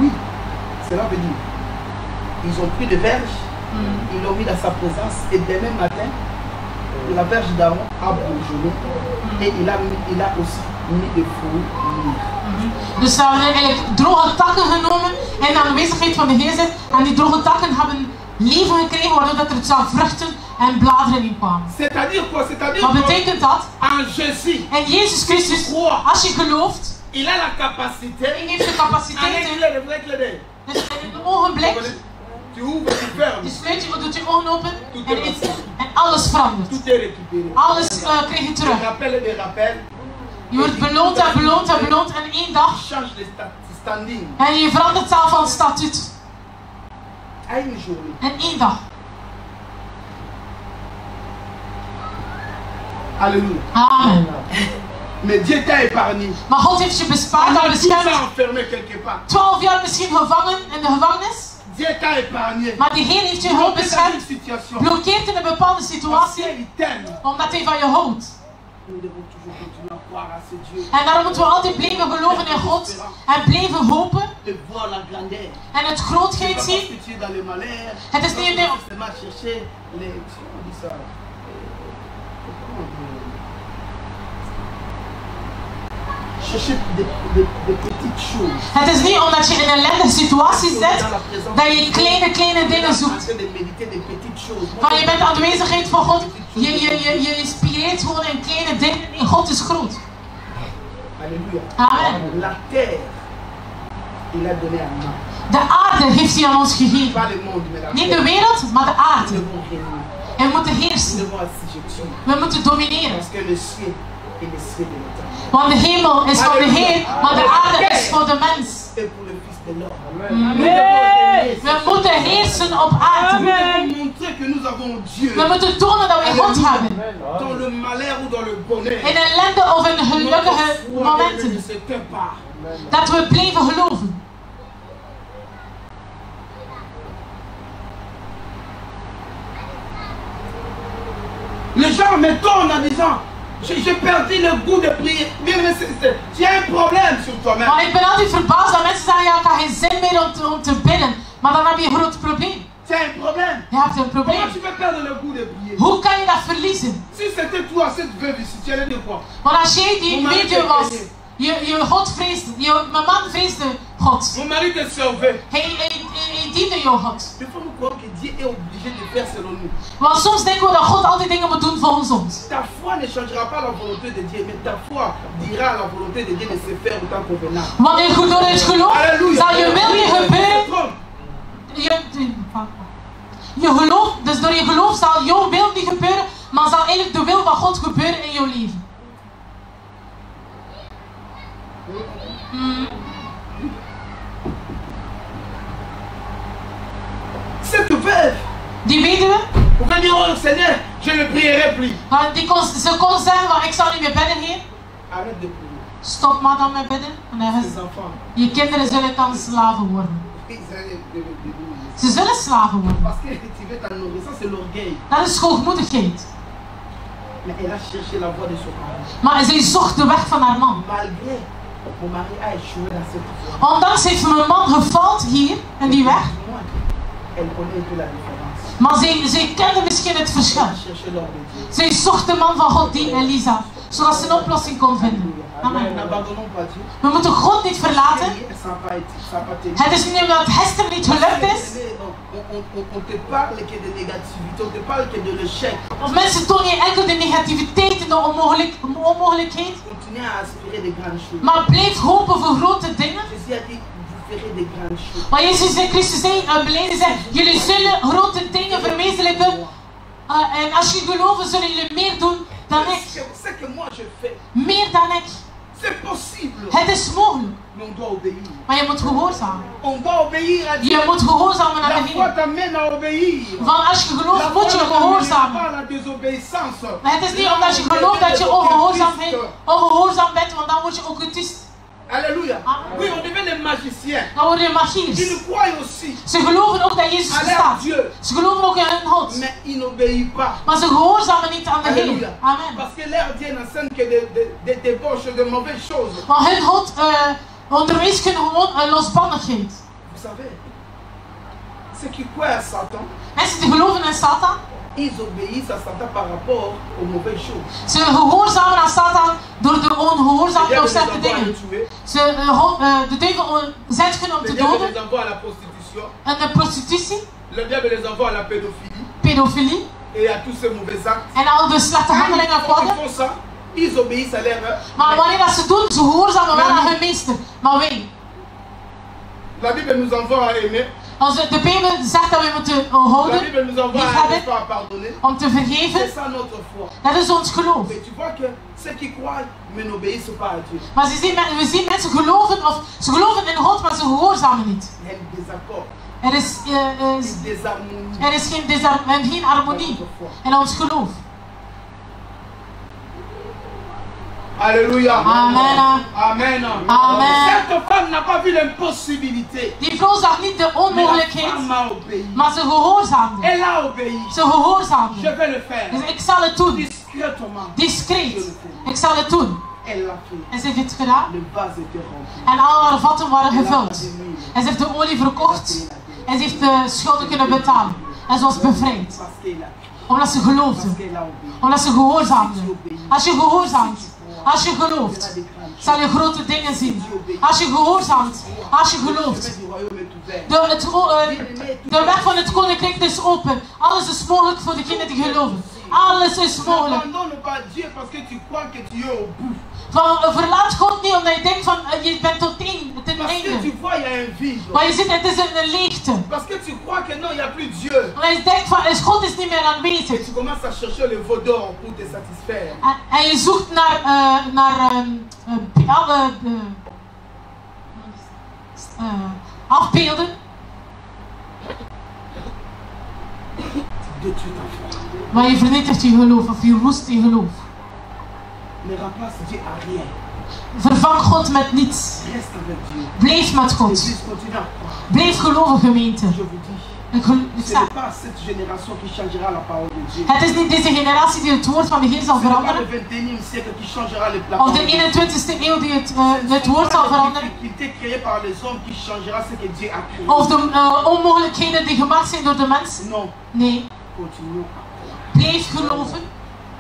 Speaker 3: Oui, cela veut dire, ils ont pris des verges, ils l'ont mis dans sa présence et demain matin, la verge d'Aaron a bourgeonné et il a aussi mis des fruits mûrs.
Speaker 1: Dus ze hebben eigenlijk droge takken genomen in de aanwezigheid van de Heer zit. En die droge takken hebben leven gekregen waardoor dat er zou vruchten en bladeren in kwamen.
Speaker 3: C'est-à-dire quoi? C'est-à-dire
Speaker 1: Wat betekent dat?
Speaker 3: en Jésus,
Speaker 1: En Jezus Christus, als je gelooft,
Speaker 3: il a la capacité.
Speaker 1: hij heeft de capaciteit. Dus in een ogenblik,
Speaker 3: Tu ouvres, tu fermes.
Speaker 1: je sluit je, doet je ogen open en alles verandert.
Speaker 3: Tout est récupéré.
Speaker 1: Alles krijg je
Speaker 3: Des
Speaker 1: terug.
Speaker 3: rappels et des rappels.
Speaker 1: Je wordt beloond en beloond en beloond en één dag.
Speaker 3: Change de standing.
Speaker 1: En je verandert zelf van statuut.
Speaker 3: À une journée.
Speaker 1: En één dag.
Speaker 3: Alléluia.
Speaker 1: Amen.
Speaker 3: Mais Dieu t'a épargné.
Speaker 1: Maar God heeft je bespaard en
Speaker 3: On a tout
Speaker 1: beschermd.
Speaker 3: ça enfermé quelque part.
Speaker 1: 12 jaar misschien gevangen in de gevangenis.
Speaker 3: Dieu t'a épargné.
Speaker 1: Maar die Heer heeft je
Speaker 3: Bloqué
Speaker 1: hulp
Speaker 3: dans une
Speaker 1: beschermd.
Speaker 3: situation.
Speaker 1: Blokkeert in een bepaalde
Speaker 3: Parce
Speaker 1: situatie.
Speaker 3: qu'il t'aime.
Speaker 1: Omdat hij van je houdt.
Speaker 3: Nous devons toujours continuer à croire à ce Dieu.
Speaker 1: En daarom moeten we altijd blijven geloven in God. En blijven hopen.
Speaker 3: De voir la grandeur.
Speaker 1: En het grootheid
Speaker 3: Parce
Speaker 1: zien.
Speaker 3: que tu es dans les malheurs.
Speaker 1: Het is niet
Speaker 3: Seulement chercher les. Comment on dit ça? Comment on dit? Chercher des petites choses.
Speaker 1: Het is niet omdat je in een ellendige situatie zit dat je kleine dingen zoekt. Maar je bent de aanwezigheid van God. Je inspireert gewoon in kleine dingen. En God is groot.
Speaker 3: Alléluia.
Speaker 1: Amen.
Speaker 3: La terre Il a donné à moi.
Speaker 1: De aarde heeft hij aan ons gegeven.
Speaker 3: Pas le monde, mais la
Speaker 1: Niet
Speaker 3: terre.
Speaker 1: de wereld, maar de
Speaker 3: Nous
Speaker 1: aarde.
Speaker 3: devons régner.
Speaker 1: En we moeten
Speaker 3: Nous
Speaker 1: heersen.
Speaker 3: devons assujettir.
Speaker 1: We moeten domineren.
Speaker 3: Parce que le ciel est le ciel de l'éternel.
Speaker 1: Want de hemel is van de Heer, maar de aarde is voor de mens.
Speaker 3: Et pour le Fils de l'homme.
Speaker 1: We moeten heersen op aarde.
Speaker 3: Nous devons montrer que nous avons Dieu.
Speaker 1: We moeten tonen dat we God hebben.
Speaker 3: Dans le malheur ou dans le bonheur.
Speaker 1: In ellende of in gelukkige
Speaker 3: Ne
Speaker 1: momenten.
Speaker 3: se tait pas.
Speaker 1: Dat we blijven geloven.
Speaker 3: Les gens me tournent en disant, j'ai perdu le goût de prier. Bien, mais tu as un problème sur toi-même.
Speaker 1: Maar ik ben altijd verbaasd dat mensen zeggen, ja, ik heb geen zin meer om te bidden. Maar dan heb je een groot probleem.
Speaker 3: Tu as un problème.
Speaker 1: Je hebt een
Speaker 3: Comment
Speaker 1: probleem.
Speaker 3: tu peux perdre le goût de prier?
Speaker 1: Hoe kan je dat verliezen?
Speaker 3: Si c'était toi, cette veuve ici, tu allais dire quoi?
Speaker 1: Want als jij die weduwe was, je God vreesde, mijn man vreesde God.
Speaker 3: Mon mari te servait.
Speaker 1: Hij diende jouw God.
Speaker 3: Des fois, nous croyons que Dieu est obligé de faire selon nous.
Speaker 1: Want soms denken we dat God altijd dingen moet doen volgens ons.
Speaker 3: Ta foi ne changera pas la volonté de Dieu, mais ta foi dira à la volonté de Dieu de se faire autant convenable.
Speaker 1: Wanneer je door het geloof, zal je wil niet gebeuren. Je geloof, dus door je geloof zal jouw wil niet gebeuren, maar zal eigenlijk de wil van God gebeuren in jouw leven.
Speaker 3: Cette veuve,
Speaker 1: Die weduwe,
Speaker 3: vous pouvez dire, oh Seigneur, je ne prierai plus.
Speaker 1: ze kon zeggen van ik zal niet meer bidden, Heer.
Speaker 3: Arrête de prier.
Speaker 1: Stop maar dan met bidden. En dan
Speaker 3: Tes enfants,
Speaker 1: je kinderen zullen dan slaven worden.
Speaker 3: ils allaient devenir.
Speaker 1: Ze zullen slaven worden.
Speaker 3: Parce que tu veux t'en nourrir, ça c'est l'orgueil.
Speaker 1: Dat is hoogmoedigheid.
Speaker 3: Mais elle a cherché la voie de son mari.
Speaker 1: Maar zij zocht de weg van haar man.
Speaker 3: Malgré mon mari a échoué dans cette voie.
Speaker 1: Ondanks heeft mijn man gefaald hier, in die weg.
Speaker 3: Moi, elle connaît un peu la différence.
Speaker 1: Maar zij kende misschien het
Speaker 3: Elle
Speaker 1: verschil.
Speaker 3: a cherché l'homme de Dieu.
Speaker 1: Zij zocht de man van God, die Elisa, zodat ze een oplossing kon vinden. Amen.
Speaker 3: N'abandonnons pas Dieu.
Speaker 1: We moeten God niet verlaten.
Speaker 3: Ça n'a pas tenu.
Speaker 1: Het is niet omdat Hester niet gelukt is.
Speaker 3: On te parle que de négativité, on te parle que de l'échec.
Speaker 1: Of mensen tonen je enkel de negativiteit en de onmogelijkheid.
Speaker 3: Continue à aspirer de grandes choses.
Speaker 1: Maar blijf hopen voor grote dingen.
Speaker 3: Jésus a dit, vous ferez de grandes choses.
Speaker 1: Maar Jezus en Christus zei, beleiden zei, jullie zullen grote dingen verwezenlijken. En als je geloven, zullen jullie meer doen dan ik.
Speaker 3: C'est que moi je fais.
Speaker 1: Meer dan ik.
Speaker 3: C'est possible.
Speaker 1: Het is mogelijk.
Speaker 3: Mais on doit obéir.
Speaker 1: Maar je moet gehoorzamen.
Speaker 3: On doit obéir à Dieu.
Speaker 1: Je moet gehoorzamen aan
Speaker 3: La
Speaker 1: de
Speaker 3: foi
Speaker 1: Heer.
Speaker 3: t'amène à obéir.
Speaker 1: Van als je
Speaker 3: La
Speaker 1: gelooft,
Speaker 3: foi
Speaker 1: moet je
Speaker 3: n'amène
Speaker 1: gehoorzamen.
Speaker 3: pas à la désobéissance.
Speaker 1: Maar het is niet omdat je gelooft dat je ongehoorzaam bent, want dan word je occultist.
Speaker 3: Alléluia.
Speaker 1: Amen.
Speaker 3: Oui, on devient les magiciens.
Speaker 1: Dan word je
Speaker 3: Ils
Speaker 1: magisch.
Speaker 3: croient aussi
Speaker 1: Ze geloven ook dat Jezus
Speaker 3: à leur
Speaker 1: bestaat.
Speaker 3: Dieu,
Speaker 1: Ze geloven ook in hun God.
Speaker 3: mais ils n'obéissent pas.
Speaker 1: Maar ze gehoorzamen niet aan de
Speaker 3: Alléluia.
Speaker 1: Heer. Amen.
Speaker 3: Parce que leur Dieu n'enseigne que des débauches, de mauvaises choses.
Speaker 1: Want hun God onderwijst hun gewoon losbandigheid.
Speaker 3: Vous savez, ceux qui croient à Satan,
Speaker 1: Mensen die geloven in Satan,
Speaker 3: ils obéissent à Satan par rapport aux mauvaises choses.
Speaker 1: ze gehoorzamen aan Satan door de
Speaker 3: Le
Speaker 1: ongehoorzaamheid
Speaker 3: diable
Speaker 1: of
Speaker 3: les
Speaker 1: slechte
Speaker 3: envoie à le
Speaker 1: dingen.
Speaker 3: tuer.
Speaker 1: De duivel zet hun om
Speaker 3: Le
Speaker 1: te
Speaker 3: diable
Speaker 1: doden.
Speaker 3: les envoie à la prostitution.
Speaker 1: En de prostitutie,
Speaker 3: Le diable les envoie à la pédophilie
Speaker 1: pedofilie
Speaker 3: et à tous ces mauvais actes.
Speaker 1: en al de slechte
Speaker 3: Quand
Speaker 1: handelingen
Speaker 3: ils
Speaker 1: worden.
Speaker 3: font ça, ils obéissent à leur
Speaker 1: Maar wanneer dat ze doen, ze gehoorzamen wel aan hun meester. Maar wij,
Speaker 3: La Bible nous envoie à aimer.
Speaker 1: de Bijbel zegt dat we moeten
Speaker 3: La
Speaker 1: houden,
Speaker 3: Bible nous envoie
Speaker 1: liefhebben,
Speaker 3: à pardonner.
Speaker 1: om te
Speaker 3: C'est
Speaker 1: vergeven.
Speaker 3: ça notre foi.
Speaker 1: Dat is ons geloof.
Speaker 3: Et tu vois que ceux qui croient mais n'obéissent pas à Dieu.
Speaker 1: Maar we zien mensen geloven, of ze geloven in God, maar ze gehoorzamen niet.
Speaker 3: Il y a un désaccord,
Speaker 1: Er is,
Speaker 3: une désharmonie.
Speaker 1: geen harmonie in ons geloof.
Speaker 3: Alléluia.
Speaker 1: Amen.
Speaker 3: Amen.
Speaker 1: Amen.
Speaker 3: Cette femme n'a pas vu l'impossibilité.
Speaker 1: Die vrouw zag niet de
Speaker 3: Mais la
Speaker 1: onmogelijkheid,
Speaker 3: femme a obéi.
Speaker 1: maar ze gehoorzaamde.
Speaker 3: Elle a obéi.
Speaker 1: Ze gehoorzaamde.
Speaker 3: Je vais le faire.
Speaker 1: Dus ik zal het doen.
Speaker 3: Discrètement.
Speaker 1: Discreet. Ik zal het doen.
Speaker 3: Elle l'a fait.
Speaker 1: En ze heeft het gedaan.
Speaker 3: Le vase était rempli.
Speaker 1: En al haar vatten waren
Speaker 3: Elle a
Speaker 1: gevuld.
Speaker 3: pas de mine.
Speaker 1: En ze heeft de olie verkocht. En ze heeft de schulden kunnen betalen. En ze was bevrijd.
Speaker 3: Parce qu'elle a
Speaker 1: Omdat ze geloofde.
Speaker 3: Parce qu'elle a obéi.
Speaker 1: Omdat ze gehoorzaamde. Als je gehoorzaamt, als je gelooft, zal je grote dingen zien. Als je gehoorzaamt, als je gelooft.
Speaker 3: Le royaume est ouvert.
Speaker 1: De weg van het koninkrijk is open. Alles is mogelijk voor degenen die geloven. Alles is mogelijk.
Speaker 3: N'abandonne pas Dieu parce que tu crois que tu es au bout.
Speaker 1: Verlaat God niet omdat je denkt van je bent tot ten
Speaker 3: Parce que
Speaker 1: einde.
Speaker 3: tu vois, il y a un vide.
Speaker 1: Maar je ziet, het is een leegte.
Speaker 3: Parce que tu crois que non, il n'y a plus Dieu.
Speaker 1: En je denkt van, God is niet meer aanwezig.
Speaker 3: Et tu commences à chercher le veau d'or pour te satisfaire.
Speaker 1: En je zoekt naar alle afbeelden.
Speaker 3: De tuer ta foi.
Speaker 1: Maar je vernietigt je geloof of je roest je geloof.
Speaker 3: Ne remplace Dieu à rien.
Speaker 1: Vervang God met niets.
Speaker 3: Reste avec Dieu.
Speaker 1: Blijf met God.
Speaker 3: L'église continue à croire.
Speaker 1: Blijf geloven, gemeente.
Speaker 3: Je vous dis. Ce n'est pas cette génération qui changera la parole de Dieu.
Speaker 1: Het is niet deze generatie die het woord van de Heer zal
Speaker 3: Ce n'est pas
Speaker 1: veranderen.
Speaker 3: le 21e siècle qui changera la
Speaker 1: Of
Speaker 3: parole
Speaker 1: de
Speaker 3: de Dieu.
Speaker 1: 21e eeuw die het woord zal veranderen.
Speaker 3: Ce n'est pas la difficulté créée par les hommes qui changera ce que Dieu a créé.
Speaker 1: Of de onmogelijkheden die gemaakt zijn door de mensen.
Speaker 3: Non.
Speaker 1: Nee.
Speaker 3: Continuons à croire.
Speaker 1: Blijf geloven.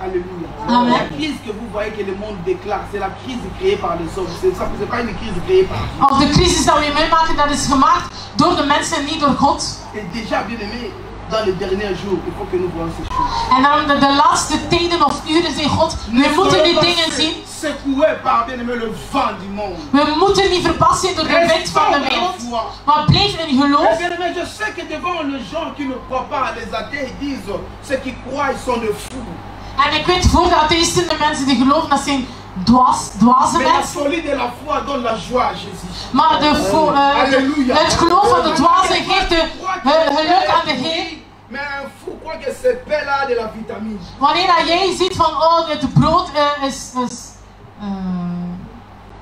Speaker 3: Alléluia.
Speaker 1: Amen.
Speaker 3: La crise que vous voyez que le monde déclare, c'est la crise créée par les hommes. C'est pas une crise créée par Dieu.
Speaker 1: Of de crisis die we meemaken, dat is gemaakt door de mensen en niet door God.
Speaker 3: Et déjà, bien aimé, dans les derniers jours, il faut que nous voyons ces choses.
Speaker 1: En dan de laatste tijden of uren zei God, we moeten die dingen zien.
Speaker 3: Secoué par, bien aimé, le vent du monde.
Speaker 1: We moeten niet verbaasd zijn door de wind van de wereld, maar blijf in geloof.
Speaker 3: Et bien aimé, je sais que devant les gens qui ne croient pas, les athées, ils disent, ceux qui croient, ils sont de fous.
Speaker 1: En ik weet voor de atheïsten, de mensen die geloven, dat zijn dwaze
Speaker 3: Mais la
Speaker 1: mensen.
Speaker 3: folie de la foi donne la joie à Jésus.
Speaker 1: Maar
Speaker 3: Alléluia.
Speaker 1: het geloof van de dwaze geeft de geluk aan de Heer.
Speaker 3: Mais un fou croit que ce pain-là a de la vitamine.
Speaker 1: Wanneer jij ziet van, oh, het brood is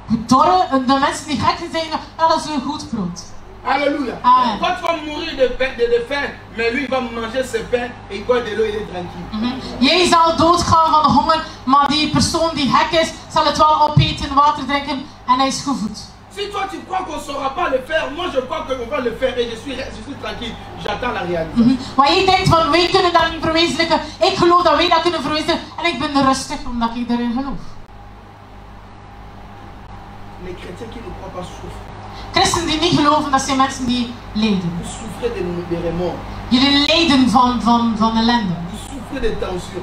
Speaker 1: gedorren, de mensen die gek zijn, ja, dat is een goed brood.
Speaker 3: Alléluia.
Speaker 1: Amen.
Speaker 3: Toi, tu vas mourir de faim, mais lui, il va manger ce pain et il boit de l'eau, il est tranquille.
Speaker 1: Jij zal doodgaan van de honger, maar die persoon die gek is, zal het wel opeten, water drinken en hij is gevoed.
Speaker 3: Si toi tu crois qu'on ne saura pas le faire, moi je crois qu'on va le faire et je suis tranquille, j'attends la réalisation.
Speaker 1: Maar jij denkt van, wij kunnen dat niet verwezenlijken, ik geloof dat wij dat kunnen verwezenlijken en ik ben rustig omdat ik daarin geloof.
Speaker 3: Les chrétiens qui ne croient pas souffrent.
Speaker 1: Christen die niet geloven, dat zijn mensen die lijden.
Speaker 3: Vous souffrez de remords.
Speaker 1: Jullie lijden van ellende.
Speaker 3: Vous souffrez de tension.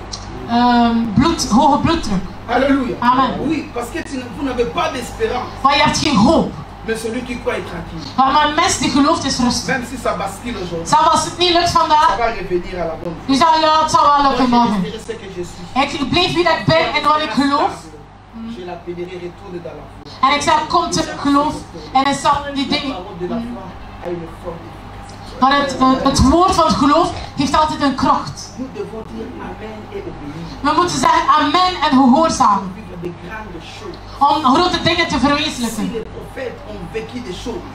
Speaker 1: Hoge bloeddruk.
Speaker 3: Alléluia.
Speaker 1: Amen.
Speaker 3: Oui, parce que vous n'avez pas d'espérance.
Speaker 1: Maar je hebt geen hoop.
Speaker 3: Mais celui qui croit est tranquille.
Speaker 1: Maar een mens die gelooft is rustig.
Speaker 3: Même si ça bascule aujourd'hui,
Speaker 1: Zelfs als het niet lukt
Speaker 3: ça
Speaker 1: vandaag,
Speaker 3: va revenir à la bonne
Speaker 1: je
Speaker 3: foi.
Speaker 1: zegt ja, het zal wel lukken
Speaker 3: Moi,
Speaker 1: morgen.
Speaker 3: je resterai ce que je suis.
Speaker 1: Ik blijf wie dat ik ben en wat ik geloof.
Speaker 3: Je l'appellerai retourne dans la foi.
Speaker 1: En ik zeg, kom terug, geloof. En dan zal die
Speaker 3: La
Speaker 1: dingen.
Speaker 3: parole de la foi a une forte efficacité.
Speaker 1: Maar het woord van het geloof heeft altijd een kracht.
Speaker 3: Nous devons dire Amen et obéir.
Speaker 1: We moeten zeggen amen en gehoorzamen.
Speaker 3: Vivre de grandes choses.
Speaker 1: Om grote dingen te
Speaker 3: Si
Speaker 1: verwezenlijken.
Speaker 3: les prophètes ont vécu des choses,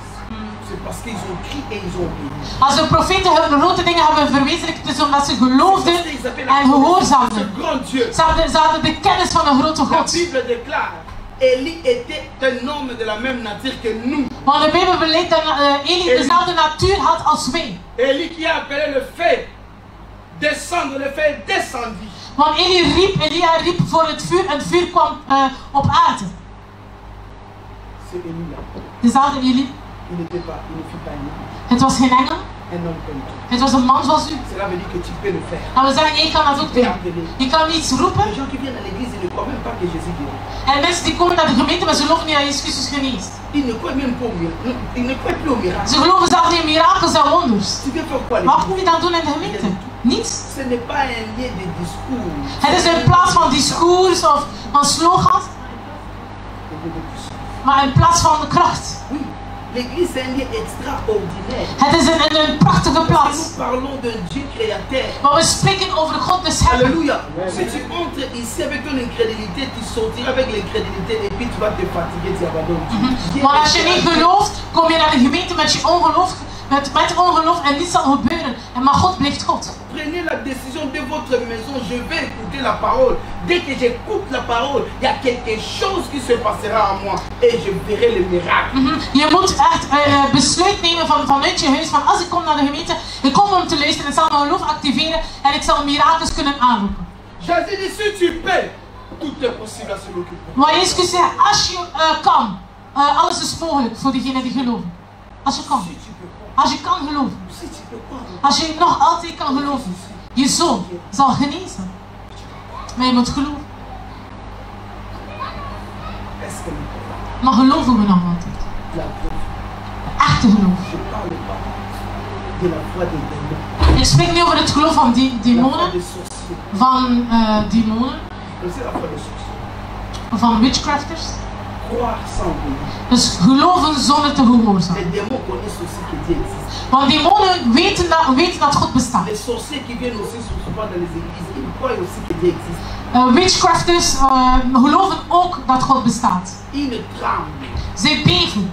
Speaker 3: c'est parce qu'ils ont crié et ils ont obéi.
Speaker 1: Als de profeten grote dingen hebben verwezenlijkt, het is omdat ze geloofden en gehoorzaamden.
Speaker 3: Ce grand Dieu.
Speaker 1: Ze hadden de kennis van een grote
Speaker 3: La
Speaker 1: God.
Speaker 3: Bible déclare Élie était un homme de la même nature que nous.
Speaker 1: Want de Bijbel beleid dat Eli dezelfde natuur had als wij.
Speaker 3: Élie qui a appelé le feu, descendre, le feu descendit.
Speaker 1: Want Elia riep voor het vuur en het vuur kwam op aarde.
Speaker 3: C'est Élie là.
Speaker 1: Dezelfde Eli.
Speaker 3: Il ne fut pas un homme.
Speaker 1: Het was geen engel.
Speaker 3: Un homme comme toi.
Speaker 1: Het was een man zoals u.
Speaker 3: Cela veut dire que tu peux le faire.
Speaker 1: En we zeggen, jij kan dat ook doen. Je kan iets roepen.
Speaker 3: Les gens qui viennent à l'église, ils ne croient même pas que Jésus guérit.
Speaker 1: En mensen die komen naar de gemeente, maar ze geloven niet dat Jezus Christus geneest.
Speaker 3: Ils ne croient même pas au miracle. Ils ne croient plus au miracle.
Speaker 1: Ze geloven zelfs niet in mirakels en wonders.
Speaker 3: Tu veux faire quoi à
Speaker 1: Maar wat
Speaker 3: l'église?
Speaker 1: moet je dan doen in de gemeente? Niets.
Speaker 3: Ce n'est pas un lieu de discours.
Speaker 1: Het is in plaats van discours of van slogans, maar in plaats van de kracht.
Speaker 3: Oui, l'église est un lieu extraordinaire.
Speaker 1: Het is een prachtige
Speaker 3: Parce
Speaker 1: plaats.
Speaker 3: que nous parlons d'un Dieu créateur.
Speaker 1: Maar we spreken over God de schepper.
Speaker 3: Alléluia. Si tu entres ici avec ton incrédulité, tu sortiras avec l'incrédulité et puis tu vas te fatiguer, tu abandonnes. Dieu
Speaker 1: Maar
Speaker 3: est
Speaker 1: als je niet
Speaker 3: créateur.
Speaker 1: gelooft, kom je naar de gemeente met je ongeloof, met ongeloof en niets zal gebeuren. En maar God blijft God.
Speaker 3: Prenez la décision de votre maison, je vais écouter la parole. Dès que j'écoute la parole, il y a quelque chose qui se passera à moi et je verrai le miracle.
Speaker 1: Je moet echt besluit nemen vanuit je huis, van als ik kom naar de gemeente, ik kom om te luisteren, ik zal mijn geloof activeren en ik zal mirakels kunnen aanroepen.
Speaker 3: Jésus dit, si tu peux, tout est possible à celui qui peut.
Speaker 1: Maar Jezus zegt, als je kan, alles is mogelijk voor diegenen die geloven. Als je kan.
Speaker 3: Si tu peux croire,
Speaker 1: Als je kan geloven.
Speaker 3: si tu peux croire,
Speaker 1: Als je nog altijd kan geloven. Je zoon zal genezen. Maar je moet geloven.
Speaker 3: est-ce que nous croyons?
Speaker 1: Maar geloven we nog altijd?
Speaker 3: La preuve,
Speaker 1: Echte geloof. ik spreek nu over het geloof van demonen. Van demonen. Van witchcrafters. Dus geloven zonder te gehoorzamen. Want demonen weten dat God bestaat. Witchcrafters geloven ook dat God bestaat. Zij beven.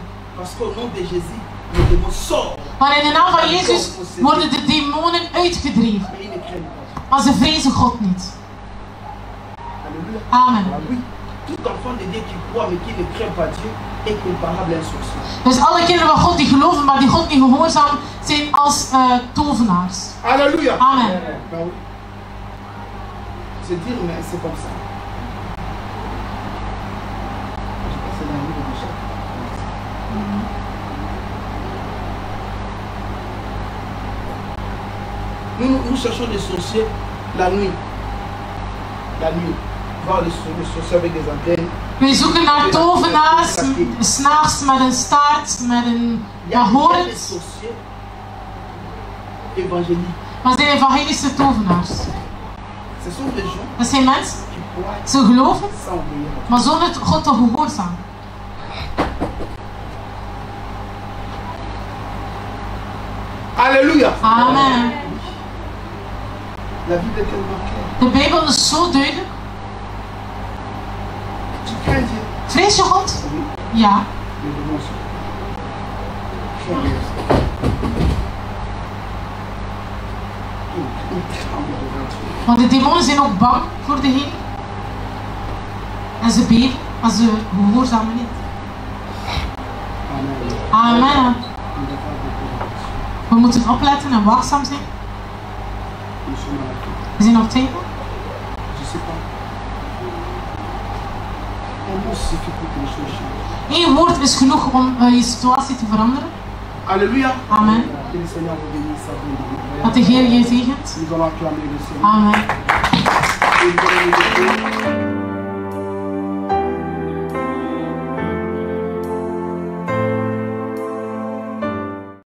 Speaker 1: Maar in de naam van Jezus worden de demonen uitgedreven. Maar ze vrezen God niet. Amen. Dus alle kinderen van God die geloven, maar die God niet gehoorzamen, zijn als tovenaars.
Speaker 3: Alléluia.
Speaker 1: Amen.
Speaker 3: Se dire, mais c'est comme ça. Nous cherchons des sorciers la nuit. La nuit. Voir les sorciers avec des antennes.
Speaker 1: We zoeken naar tovenaars, 's nachts met een staart, met een hoorn. Maar zijn evangelische tovenaars. Dat zijn mensen, ze geloven, maar zonder God te gehoorzamen.
Speaker 3: Alléluia.
Speaker 1: Amen.
Speaker 3: La Bible est tellement claire.
Speaker 1: De Bijbel is zo duidelijk. Vrees je God? Ja. Want de demonen zijn ook bang voor de Heer. En ze beven, maar ze gehoorzamen niet. Amen. We moeten opletten en waakzaam zijn. We zijn op tafel. Eén woord is genoeg om je situatie te veranderen.
Speaker 3: Alléluia.
Speaker 1: Amen. Dat de Heer je zegent. Amen.